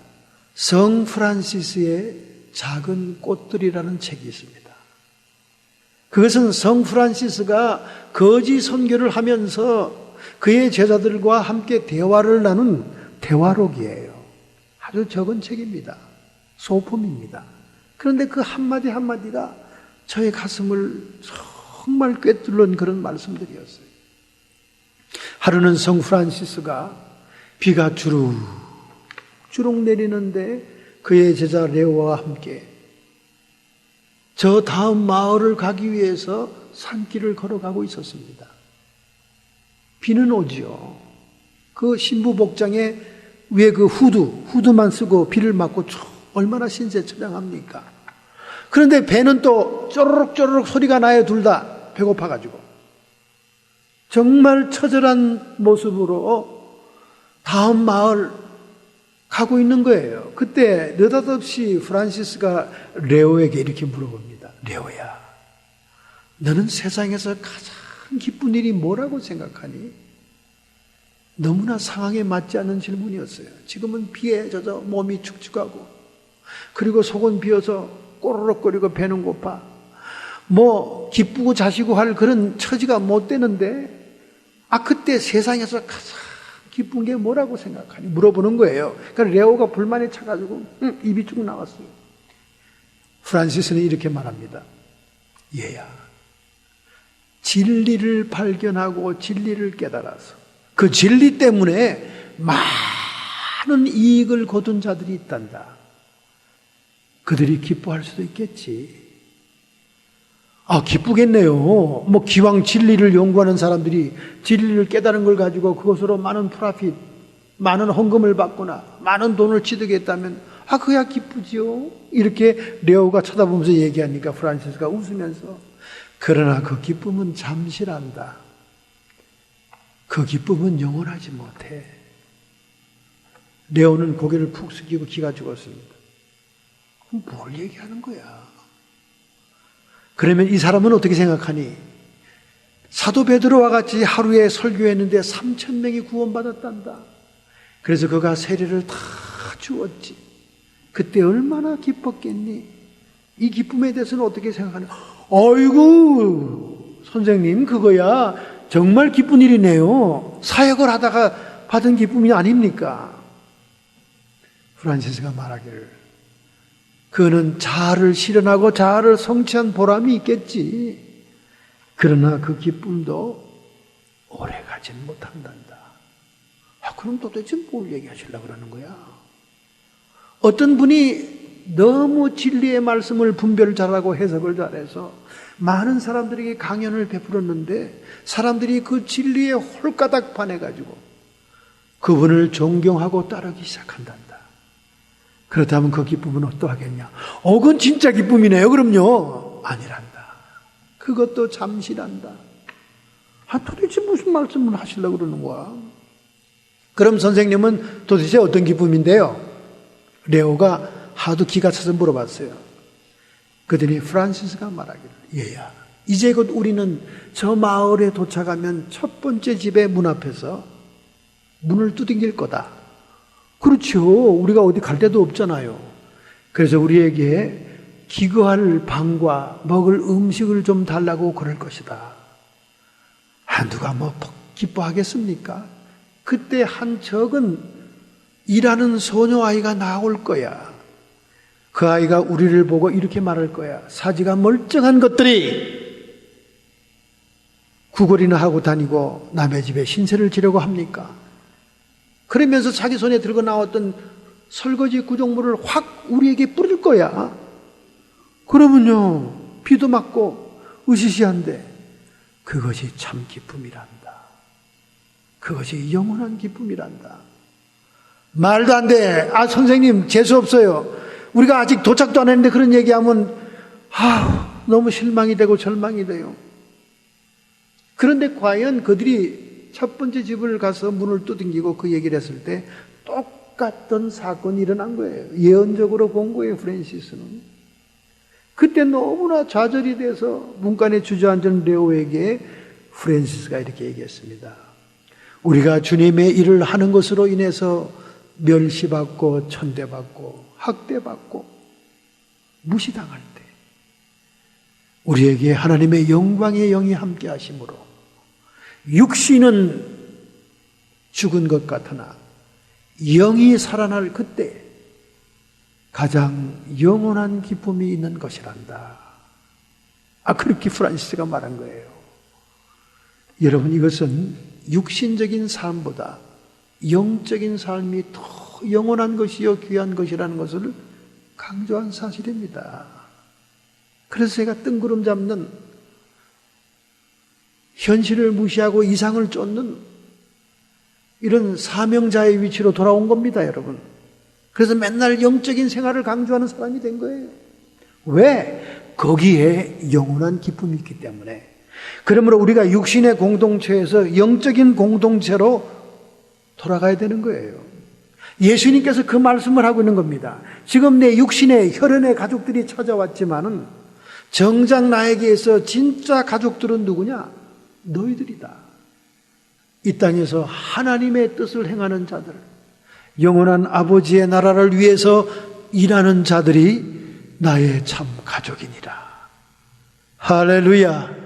성 프란시스의 작은 꽃들이라는 책이 있습니다. 그것은 성 프란시스가 거지 선교를 하면서 그의 제자들과 함께 대화를 나눈 대화록이에요. 아주 적은 책입니다. 소품입니다. 그런데 그 한마디 한마디가 저의 가슴을 정말 꿰뚫는 그런 말씀들이었어요. 하루는 성 프란시스가 비가 주룩주룩 내리는데 그의 제자 레오와 함께 저 다음 마을을 가기 위해서 산길을 걸어가고 있었습니다. 비는 오지요. 그 신부 복장에 왜 그 후드만 쓰고 비를 맞고 얼마나 신세처량합니까? 그런데 배는 또 쪼르륵 소리가 나요. 둘 다 배고파가지고. 정말 처절한 모습으로 다음 마을 가고 있는 거예요. 그때 느닷없이 프란시스가 레오에게 이렇게 물어봅니다. 레오야, 너는 세상에서 가장 기쁜 일이 뭐라고 생각하니? 너무나 상황에 맞지 않는 질문이었어요. 지금은 비에 젖어 몸이 축축하고, 그리고 속은 비어서 꼬르륵거리고 배는 고파, 뭐 기쁘고 자시고 할 그런 처지가 못 되는데, 그때 세상에서 가장 기쁜 게 뭐라고 생각하니? 물어보는 거예요. 그러니까 레오가 불만에 차가지고 입이 쭉 나왔어요. 프란시스는 이렇게 말합니다. 얘야, 진리를 발견하고 진리를 깨달아서 그 진리 때문에 많은 이익을 거둔 자들이 있단다. 그들이 기뻐할 수도 있겠지. 기쁘겠네요. 뭐 기왕 진리를 연구하는 사람들이 진리를 깨달은 걸 가지고 그것으로 많은 프라핏, 많은 헌금을 받거나 많은 돈을 취득했다면 그야 기쁘지요. 이렇게 레오가 쳐다보면서 얘기하니까 프란시스가 웃으면서, 그러나 그 기쁨은 잠시란다. 그 기쁨은 영원하지 못해. 레오는 고개를 푹 숙이고 기가 죽었습니다. 뭘 얘기하는 거야? 그러면 이 사람은 어떻게 생각하니? 사도 베드로와 같이 하루에 설교했는데 3,000명이 구원받았단다. 그래서 그가 세례를 다 주었지. 그때 얼마나 기뻤겠니? 이 기쁨에 대해서는 어떻게 생각하니? 아이고, 선생님, 그거야 정말 기쁜 일이네요. 사역을 하다가 받은 기쁨이 아닙니까? 프란시스가 말하기를, 그는 자아를 실현하고 자아를 성취한 보람이 있겠지. 그러나 그 기쁨도 오래 가진 못한단다. 그럼 도대체 뭘 얘기하시려고 그러는 거야? 어떤 분이 너무 진리의 말씀을 분별을 잘하고 해석을 잘해서 많은 사람들에게 강연을 베풀었는데 사람들이 그 진리에 홀가닥 반해가지고 그분을 존경하고 따르기 시작한단다. 그렇다면 그 기쁨은 어떠하겠냐? 그건 진짜 기쁨이네요. 그럼요. 아니란다. 그것도 잠시란다. 도대체 무슨 말씀을 하시려고 그러는 거야? 그럼 선생님은 도대체 어떤 기쁨인데요? 레오가 하도 기가 차서 물어봤어요. 그들이 프란시스가 말하기를, 얘야, 이제 곧 우리는 저 마을에 도착하면 첫 번째 집의 문 앞에서 문을 두들길 거다. 그렇죠. 우리가 어디 갈 데도 없잖아요. 그래서 우리에게 기거할 방과 먹을 음식을 좀 달라고 그럴 것이다. 누가 뭐 기뻐하겠습니까? 그때 한 적은 일하는 소녀 아이가 나올 거야. 그 아이가 우리를 보고 이렇게 말할 거야. 사지가 멀쩡한 것들이 구걸이나 하고 다니고 남의 집에 신세를 지려고 합니까? 그러면서 자기 손에 들고 나왔던 설거지 구정물을 확 우리에게 뿌릴 거야. 그러면요, 비도 맞고 으시시한데 그것이 참 기쁨이란다. 그것이 영원한 기쁨이란다. 말도 안 돼. 선생님 재수 없어요. 우리가 아직 도착도 안 했는데 그런 얘기하면 너무 실망이 되고 절망이 돼요. 그런데 과연 그들이 첫 번째 집을 가서 문을 두들기고 그 얘기를 했을 때 똑같던 사건이 일어난 거예요. 예언적으로 본 거예요, 프란시스는. 그때 너무나 좌절이 돼서 문간에 주저앉은 레오에게 프란시스가 이렇게 얘기했습니다. 우리가 주님의 일을 하는 것으로 인해서 멸시받고 천대받고 학대받고 무시당할 때 우리에게 하나님의 영광의 영이 함께 하심으로 육신은 죽은 것 같으나 영이 살아날 그때 가장 영원한 기쁨이 있는 것이란다. 그렇게 프란시스가 말한 거예요. 여러분, 이것은 육신적인 삶보다 영적인 삶이 더 영원한 것이요 귀한 것이라는 것을 강조한 사실입니다. 그래서 제가 뜬구름 잡는, 현실을 무시하고 이상을 쫓는 이런 사명자의 위치로 돌아온 겁니다, 여러분. 그래서 맨날 영적인 생활을 강조하는 사람이 된 거예요. 왜? 거기에 영원한 기쁨이 있기 때문에. 그러므로 우리가 육신의 공동체에서 영적인 공동체로 돌아가야 되는 거예요. 예수님께서 그 말씀을 하고 있는 겁니다. 지금 내 육신의 혈연의 가족들이 찾아왔지만은 정작 나에게서 진짜 가족들은 누구냐? 너희들이다. 이 땅에서 하나님의 뜻을 행하는 자들, 영원한 아버지의 나라를 위해서 일하는 자들이 나의 참 가족이니라. 할렐루야.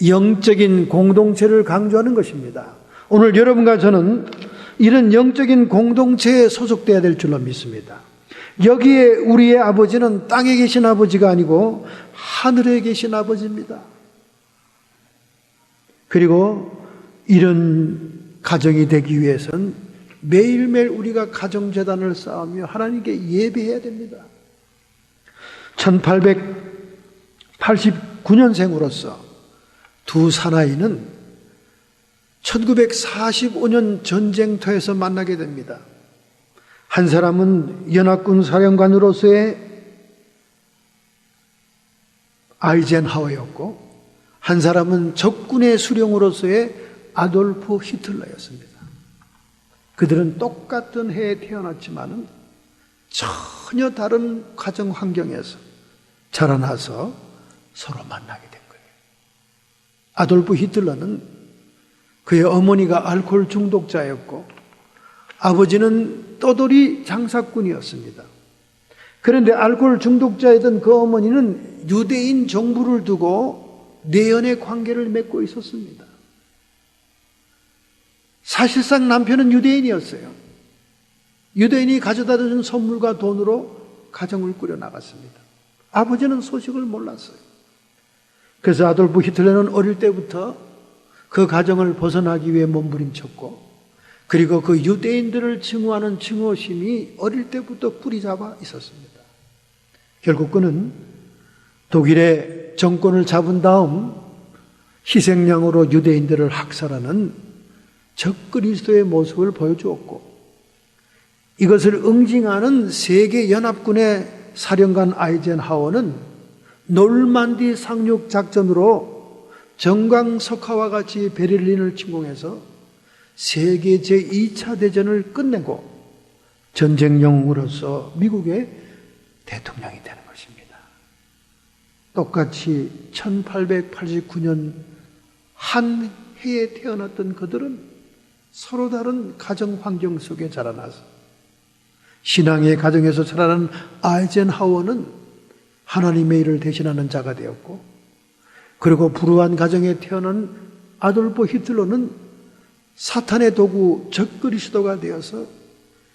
영적인 공동체를 강조하는 것입니다. 오늘 여러분과 저는 이런 영적인 공동체에 소속되어야 될 줄로 믿습니다. 여기에 우리의 아버지는 땅에 계신 아버지가 아니고 하늘에 계신 아버지입니다. 그리고 이런 가정이 되기 위해서는 매일매일 우리가 가정재단을 쌓으며 하나님께 예배해야 됩니다. 1889년생으로서 두 사나이는 1945년 전쟁터에서 만나게 됩니다. 한 사람은 연합군 사령관으로서의 아이젠하워였고 한 사람은 적군의 수령으로서의 아돌프 히틀러였습니다. 그들은 똑같은 해에 태어났지만은 전혀 다른 가정 환경에서 자라나서 서로 만나게 된 거예요. 아돌프 히틀러는 그의 어머니가 알코올 중독자였고 아버지는 떠돌이 장사꾼이었습니다. 그런데 알코올 중독자였던 그 어머니는 유대인 정부를 두고 내연의 관계를 맺고 있었습니다. 사실상 남편은 유대인이었어요. 유대인이 가져다 준 선물과 돈으로 가정을 꾸려나갔습니다. 아버지는 소식을 몰랐어요. 그래서 아돌프 히틀러는 어릴 때부터 그 가정을 벗어나기 위해 몸부림쳤고 그리고 그 유대인들을 증오하는 증오심이 어릴 때부터 뿌리 잡아 있었습니다. 결국 그는 독일의 정권을 잡은 다음 희생양으로 유대인들을 학살하는 적그리스도의 모습을 보여주었고 이것을 응징하는 세계연합군의 사령관 아이젠하워는 놀만디 상륙 작전으로 정광석화와 같이 베를린을 침공해서 세계 제2차 대전을 끝내고 전쟁 영웅으로서 미국의 대통령이 되는 것입니다. 똑같이 1889년 한 해에 태어났던 그들은 서로 다른 가정 환경 속에 자라나서 신앙의 가정에서 자라난 아이젠하워는 하나님의 일을 대신하는 자가 되었고 그리고 불우한 가정에 태어난 아돌프 히틀러는 사탄의 도구 적그리스도가 되어서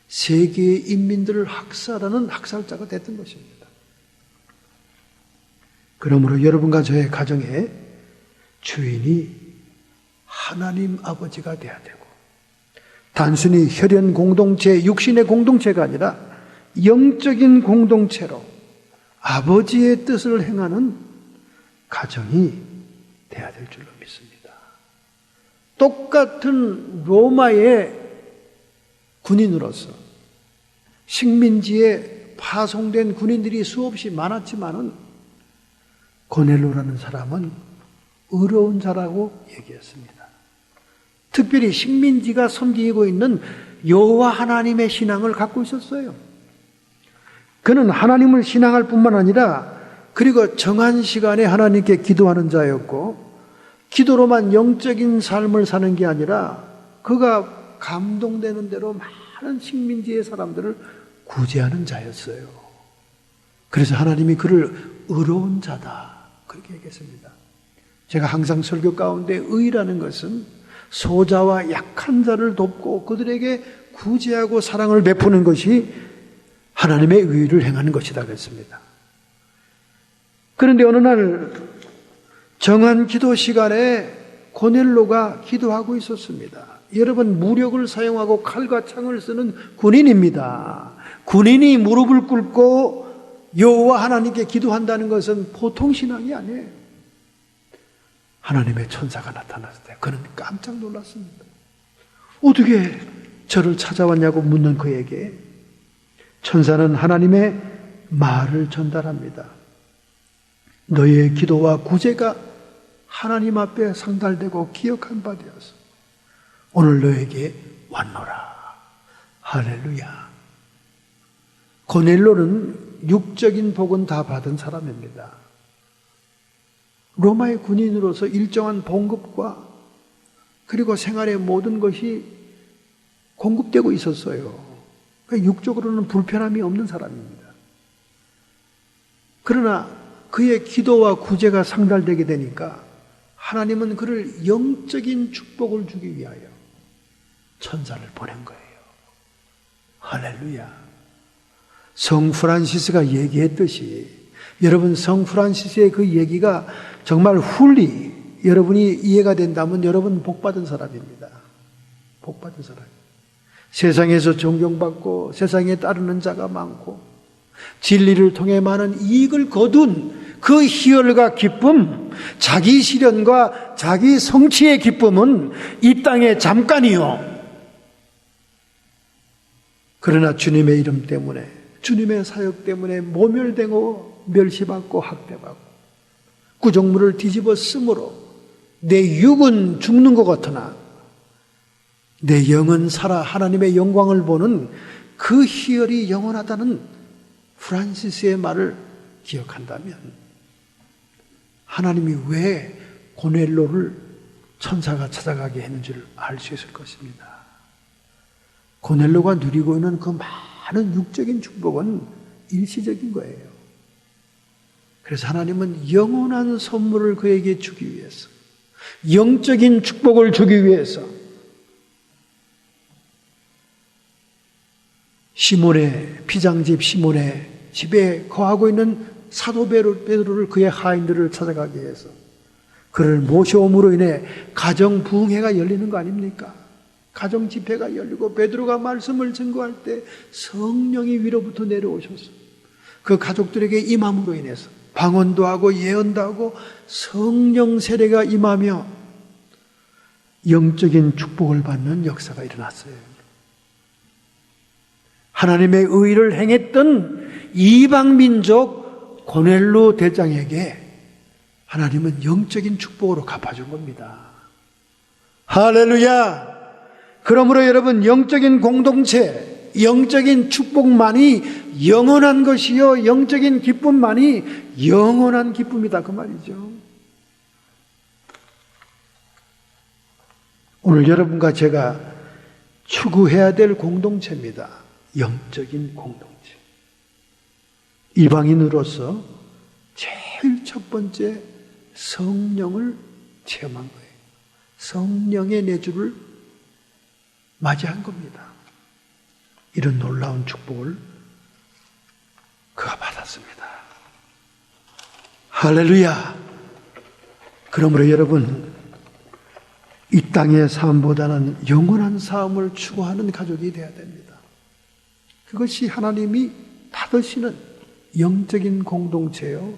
세계의 인민들을 학살하는 학살자가 됐던 것입니다. 그러므로 여러분과 저의 가정의 주인이 하나님 아버지가 되어야 되고 단순히 혈연 공동체, 육신의 공동체가 아니라 영적인 공동체로 아버지의 뜻을 행하는 가정이 되어야 될 줄로 믿습니다. 똑같은 로마의 군인으로서 식민지에 파송된 군인들이 수없이 많았지만은 고넬로라는 사람은 의로운 자라고 얘기했습니다. 특별히 식민지가 섬기고 있는 여호와 하나님의 신앙을 갖고 있었어요. 그는 하나님을 신앙할 뿐만 아니라 그리고 정한 시간에 하나님께 기도하는 자였고 기도로만 영적인 삶을 사는 게 아니라 그가 감동되는 대로 많은 식민지의 사람들을 구제하는 자였어요. 그래서 하나님이 그를 의로운 자다 그렇게 얘기했습니다. 제가 항상 설교 가운데 의라는 것은 소자와 약한 자를 돕고 그들에게 구제하고 사랑을 베푸는 것이 하나님의 의를 행하는 것이다 그랬습니다. 그런데 어느 날 정한 기도 시간에 고넬로가 기도하고 있었습니다. 여러분 무력을 사용하고 칼과 창을 쓰는 군인입니다. 군인이 무릎을 꿇고 여호와 하나님께 기도한다는 것은 보통 신앙이 아니에요. 하나님의 천사가 나타났을 때 그는 깜짝 놀랐습니다. 어떻게 저를 찾아왔냐고 묻는 그에게 천사는 하나님의 말을 전달합니다. 너희의 기도와 구제가 하나님 앞에 상달되고 기억한 바 되어서 오늘 너에게 왔노라. 할렐루야. 고넬로는 육적인 복은 다 받은 사람입니다. 로마의 군인으로서 일정한 봉급과 그리고 생활의 모든 것이 공급되고 있었어요. 그러니까 육적으로는 불편함이 없는 사람입니다. 그러나 그의 기도와 구제가 상달되게 되니까 하나님은 그를 영적인 축복을 주기 위하여 천사를 보낸 거예요. 할렐루야. 성 프란시스가 얘기했듯이 여러분, 성 프란시스의 그 얘기가 정말 훌리 여러분이 이해가 된다면 여러분 복받은 사람입니다. 복받은 사람. 세상에서 존경받고 세상에 따르는 자가 많고 진리를 통해 많은 이익을 거둔 그 희열과 기쁨, 자기 실현과 자기 성취의 기쁨은 이 땅에 잠깐이요. 그러나 주님의 이름 때문에, 주님의 사역 때문에 모멸되고 멸시받고 학대받고 구정물을 뒤집어 쓰므로 내 육은 죽는 것 같으나 내 영은 살아 하나님의 영광을 보는 그 희열이 영원하다는 프란시스의 말을 기억한다면 하나님이 왜 고넬로를 천사가 찾아가게 했는지를 알 수 있을 것입니다. 고넬로가 누리고 있는 그 많은 육적인 축복은 일시적인 거예요. 그래서 하나님은 영원한 선물을 그에게 주기 위해서, 영적인 축복을 주기 위해서 시몬의 피장집 시몬의 집에 거하고 있는 사도 베드로를 그의 하인들을 찾아가게 해서 그를 모셔옴으로 인해 가정 부흥회가 열리는 거 아닙니까? 가정 집회가 열리고 베드로가 말씀을 증거할 때 성령이 위로부터 내려오셔서 그 가족들에게 임함으로 인해서 방언도 하고 예언도 하고 성령 세례가 임하며 영적인 축복을 받는 역사가 일어났어요. 하나님의 의를 행했던 이방민족 고넬로 대장에게 하나님은 영적인 축복으로 갚아준 겁니다. 할렐루야! 그러므로 여러분, 영적인 공동체, 영적인 축복만이 영원한 것이요, 영적인 기쁨만이 영원한 기쁨이다, 그 말이죠. 오늘 여러분과 제가 추구해야 될 공동체입니다. 영적인 공동체. 이방인으로서 제일 첫 번째 성령을 체험한 거예요. 성령의 내주를 맞이한 겁니다. 이런 놀라운 축복을 그가 받았습니다. 할렐루야! 그러므로 여러분, 이 땅의 삶보다는 영원한 삶을 추구하는 가족이 되어야 됩니다. 그것이 하나님이 받으시는 영적인 공동체요,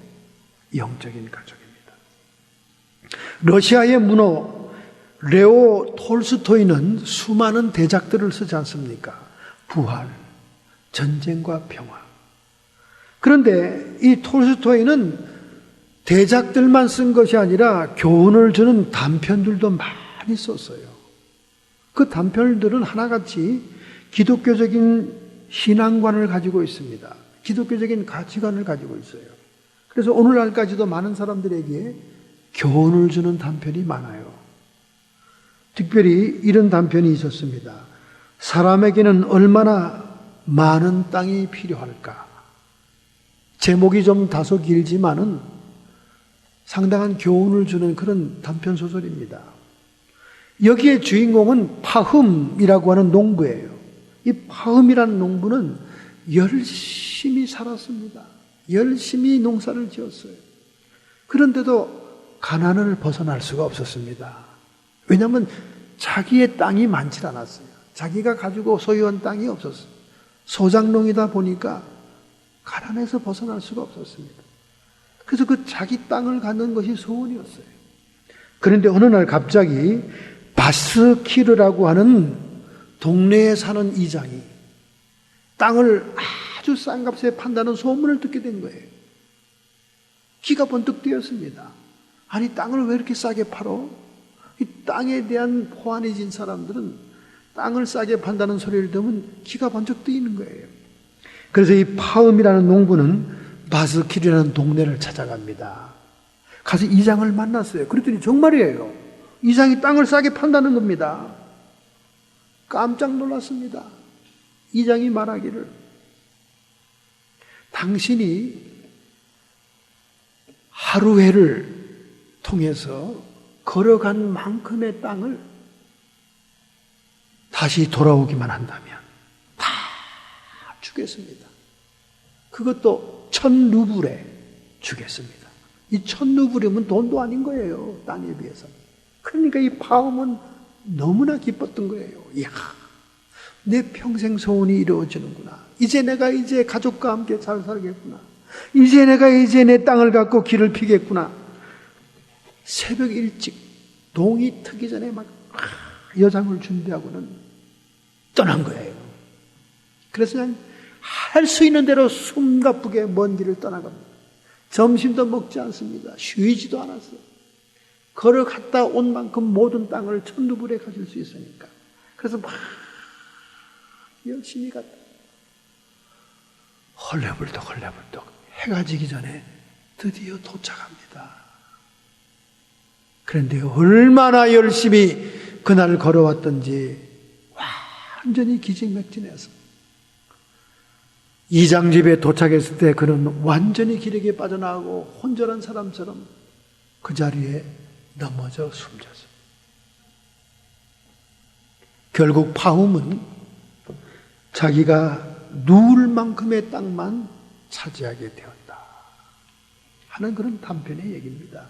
영적인 가족입니다. 러시아의 문호 레오 톨스토이는 수많은 대작들을 쓰지 않습니까? 부활, 전쟁과 평화. 그런데 이 톨스토이는 대작들만 쓴 것이 아니라 교훈을 주는 단편들도 많이 썼어요. 그 단편들은 하나같이 기독교적인 신앙관을 가지고 있습니다. 기독교적인 가치관을 가지고 있어요. 그래서 오늘날까지도 많은 사람들에게 교훈을 주는 단편이 많아요. 특별히 이런 단편이 있었습니다. 사람에게는 얼마나 많은 땅이 필요할까? 제목이 좀 다소 길지만은 상당한 교훈을 주는 그런 단편 소설입니다. 여기에 주인공은 파흠이라고 하는 농부예요. 이 파흠이라는 농부는 열심히 살았습니다. 열심히 농사를 지었어요. 그런데도 가난을 벗어날 수가 없었습니다. 왜냐하면 자기의 땅이 많지 않았어요. 자기가 가지고 소유한 땅이 없었어요. 소작농이다 보니까 가난해서 벗어날 수가 없었습니다. 그래서 그 자기 땅을 갖는 것이 소원이었어요. 그런데 어느 날 갑자기 바스키르라고 하는 동네에 사는 이장이 땅을 아주 싼 값에 판다는 소문을 듣게 된 거예요. 기가 번뜩 뛰었습니다. 아니, 땅을 왜 이렇게 싸게 팔어? 이 땅에 대한 포안해진 사람들은 땅을 싸게 판다는 소리를 들으면 기가 번쩍 뛰는 거예요. 그래서 이 파음이라는 농부는 바스킬이라는 동네를 찾아갑니다. 가서 이장을 만났어요. 그랬더니 정말이에요. 이장이 땅을 싸게 판다는 겁니다. 깜짝 놀랐습니다. 이장이 말하기를, 당신이 하루회를 통해서 걸어간 만큼의 땅을 다시 돌아오기만 한다면 다 주겠습니다. 그것도 1000루블에 주겠습니다. 이 1000루블이면 돈도 아닌 거예요, 땅에 비해서. 그러니까 이 파음은 너무나 기뻤던 거예요. 이야, 내 평생 소원이 이루어지는구나. 이제 내가 가족과 함께 잘 살겠구나. 이제 내가 내 땅을 갖고 길을 피겠구나. 새벽 일찍 동이 트기 전에 막 여장을 준비하고는 떠난 거예요. 그래서 그냥 할 수 있는 대로 숨가쁘게 먼 길을 떠나갑니다. 점심도 먹지 않습니다. 쉬지도 않았어요. 걸어갔다 온 만큼 모든 땅을 1000루블에 가질 수 있으니까. 그래서 막 열심히 갔다. 헐레벌떡 해가 지기 전에 드디어 도착합니다. 그런데 얼마나 열심히 그날 걸어왔던지 완전히 기진맥진해서 이장 집에 도착했을 때 그는 완전히 기력에 빠져나가고 혼절한 사람처럼 그 자리에 넘어져 숨졌어요. 결국 파움은 자기가 누울 만큼의 땅만 차지하게 되었다 하는 그런 단편의 얘기입니다.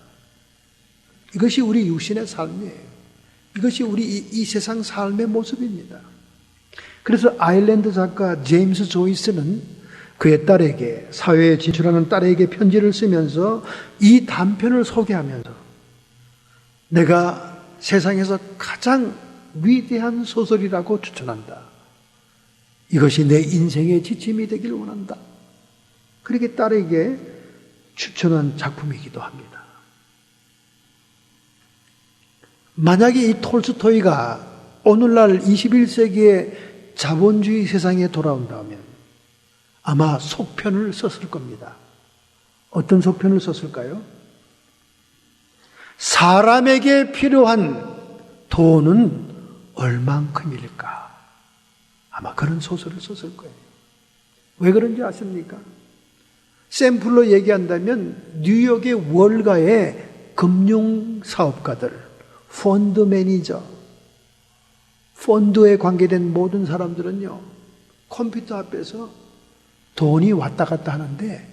이것이 우리 육신의 삶이에요. 이것이 우리 이 세상 삶의 모습입니다. 그래서 아일랜드 작가 제임스 조이스는 그의 딸에게, 사회에 진출하는 딸에게 편지를 쓰면서 이 단편을 소개하면서 내가 세상에서 가장 위대한 소설이라고 추천한다. 이것이 내 인생의 지침이 되길 원한다. 그렇게 딸에게 추천한 작품이기도 합니다. 만약에 이 톨스토이가 오늘날 21세기의 자본주의 세상에 돌아온다면 아마 속편을 썼을 겁니다. 어떤 속편을 썼을까요? 사람에게 필요한 돈은 얼만큼일까? 아마 그런 소설을 썼을 거예요. 왜 그런지 아십니까? 샘플로 얘기한다면 뉴욕의 월가의 금융사업가들, 펀드 매니저, 펀드에 관계된 모든 사람들은요, 컴퓨터 앞에서 돈이 왔다 갔다 하는데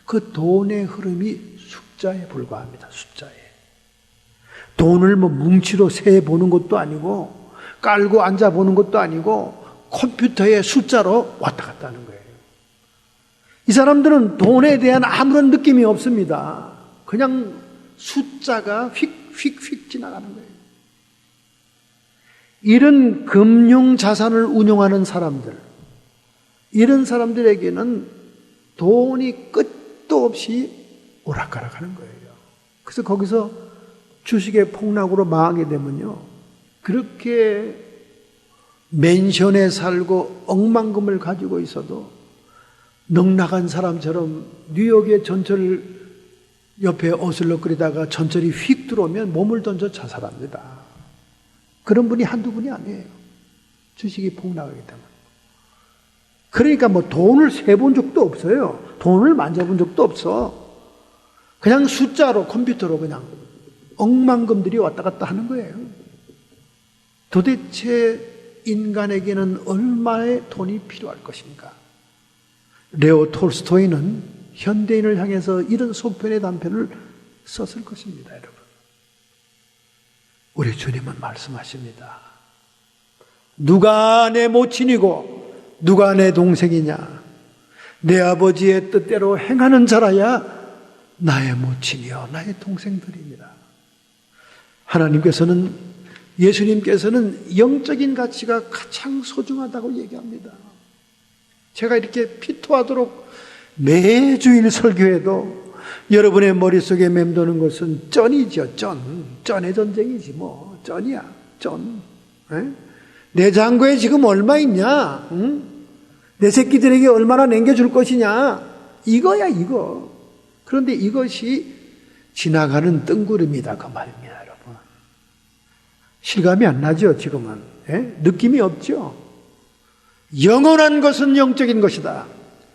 그 돈의 흐름이 숫자에 불과합니다. 숫자에. 돈을 뭐 뭉치로 세 보는 것도 아니고 깔고 앉아 보는 것도 아니고 컴퓨터의 숫자로 왔다 갔다 하는 거예요. 이 사람들은 돈에 대한 아무런 느낌이 없습니다. 그냥 숫자가 휙휙휙 지나가는 거예요. 이런 금융자산을 운용하는 사람들, 이런 사람들에게는 돈이 끝도 없이 오락가락하는 거예요. 그래서 거기서 주식의 폭락으로 망하게 되면요, 그렇게 맨션에 살고 억만금을 가지고 있어도 넉나간 사람처럼 뉴욕의 전철 옆에 어슬렁거리다가 전철이 휙 들어오면 몸을 던져 자살합니다. 그런 분이 한두 분이 아니에요. 주식이 폭락하기 때문에. 그러니까 뭐 돈을 세본 적도 없어요. 돈을 만져본 적도 없어. 그냥 숫자로 컴퓨터로 그냥 억만금들이 왔다 갔다 하는 거예요. 도대체 인간에게는 얼마의 돈이 필요할 것인가? 레오 톨스토이는 현대인을 향해서 이런 속편의 단편을 썼을 것입니다, 여러분. 우리 주님은 말씀하십니다. 누가 내 모친이고 누가 내 동생이냐? 내 아버지의 뜻대로 행하는 자라야 나의 모친이요 나의 동생들입니다. 하나님께서는, 예수님께서는 영적인 가치가 가장 소중하다고 얘기합니다. 제가 이렇게 피토하도록 매주일 설교해도 여러분의 머릿속에 맴도는 것은 쩐이죠. 쩐의 전쟁이지 뭐. 쩐이야. 쩐. 에? 내 잔고에 지금 얼마 있냐? 응? 내 새끼들에게 얼마나 남겨줄 것이냐, 이거야 이거. 그런데 이것이 지나가는 뜬구름이다 그 말입니다, 여러분. 실감이 안 나죠 지금은? 예? 느낌이 없죠. 영원한 것은 영적인 것이다.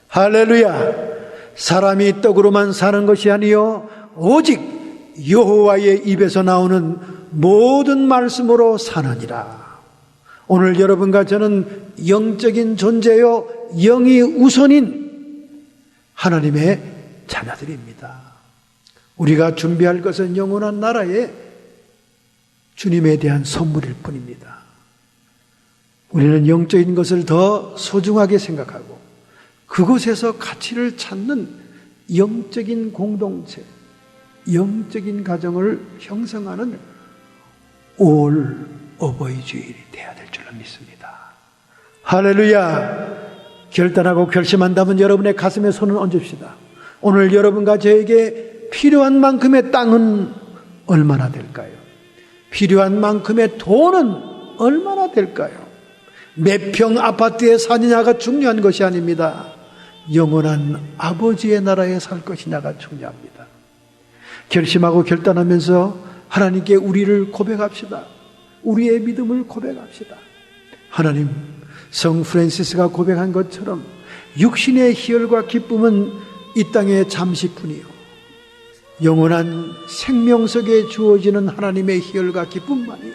할렐루야. 사람이 떡으로만 사는 것이 아니요 오직 여호와의 입에서 나오는 모든 말씀으로 사느니라. 오늘 여러분과 저는 영적인 존재요 영이 우선인 하나님의 자녀들입니다. 우리가 준비할 것은 영원한 나라에 주님에 대한 선물일 뿐입니다. 우리는 영적인 것을 더 소중하게 생각하고 그곳에서 가치를 찾는 영적인 공동체, 영적인 가정을 형성하는 올 어버이 주일이 되어야 될 줄로 믿습니다. 할렐루야. 결단하고 결심한다면 여러분의 가슴에 손을 얹읍시다. 오늘 여러분과 저에게 필요한 만큼의 땅은 얼마나 될까요? 필요한 만큼의 돈은 얼마나 될까요? 몇 평 아파트에 사느냐가 중요한 것이 아닙니다. 영원한 아버지의 나라에 살 것이냐가 중요합니다. 결심하고 결단하면서 하나님께 우리를 고백합시다. 우리의 믿음을 고백합시다. 하나님, 성 프란시스가 고백한 것처럼 육신의 희열과 기쁨은 이 땅에 잠시뿐이요 영원한 생명 속에 주어지는 하나님의 희열과 기쁨만이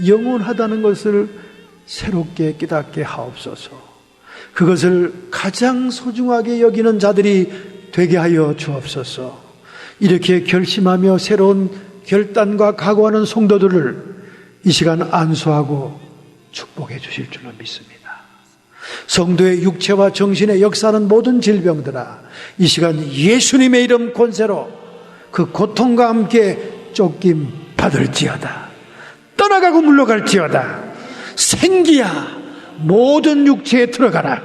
영원하다는 것을 새롭게 깨닫게 하옵소서. 그것을 가장 소중하게 여기는 자들이 되게 하여 주옵소서. 이렇게 결심하며 새로운 결단과 각오하는 성도들을 이 시간 안수하고 축복해 주실 줄로 믿습니다. 성도의 육체와 정신에 역사하는 모든 질병들아, 이 시간 예수님의 이름 권세로 그 고통과 함께 쫓김 받을지어다. 떠나가고 물러갈지어다. 생기야 모든 육체에 들어가라.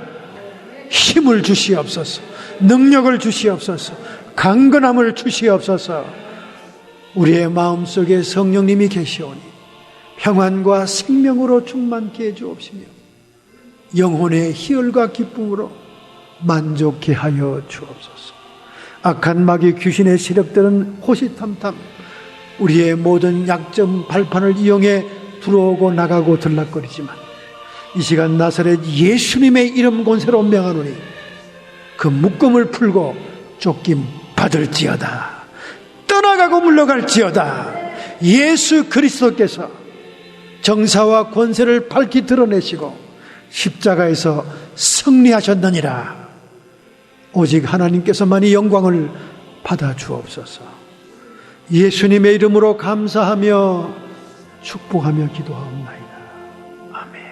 힘을 주시옵소서. 능력을 주시옵소서. 강건함을 주시옵소서. 우리의 마음속에 성령님이 계시오니 평안과 생명으로 충만케 해 주옵시며 영혼의 희열과 기쁨으로 만족케 하여 주옵소서. 악한 마귀 귀신의 세력들은 호시탐탐 우리의 모든 약점 발판을 이용해 들어오고 나가고 들락거리지만 이 시간 나사렛 예수님의 이름 권세로 명하노니 그 묶음을 풀고 쫓김 받을지어다. 떠나가고 물러갈지어다. 예수 그리스도께서 정사와 권세를 밝히 드러내시고 십자가에서 승리하셨느니라. 오직 하나님께서만이 영광을 받아 주옵소서. 예수님의 이름으로 감사하며 축복하며 기도하옵나이다. 아멘.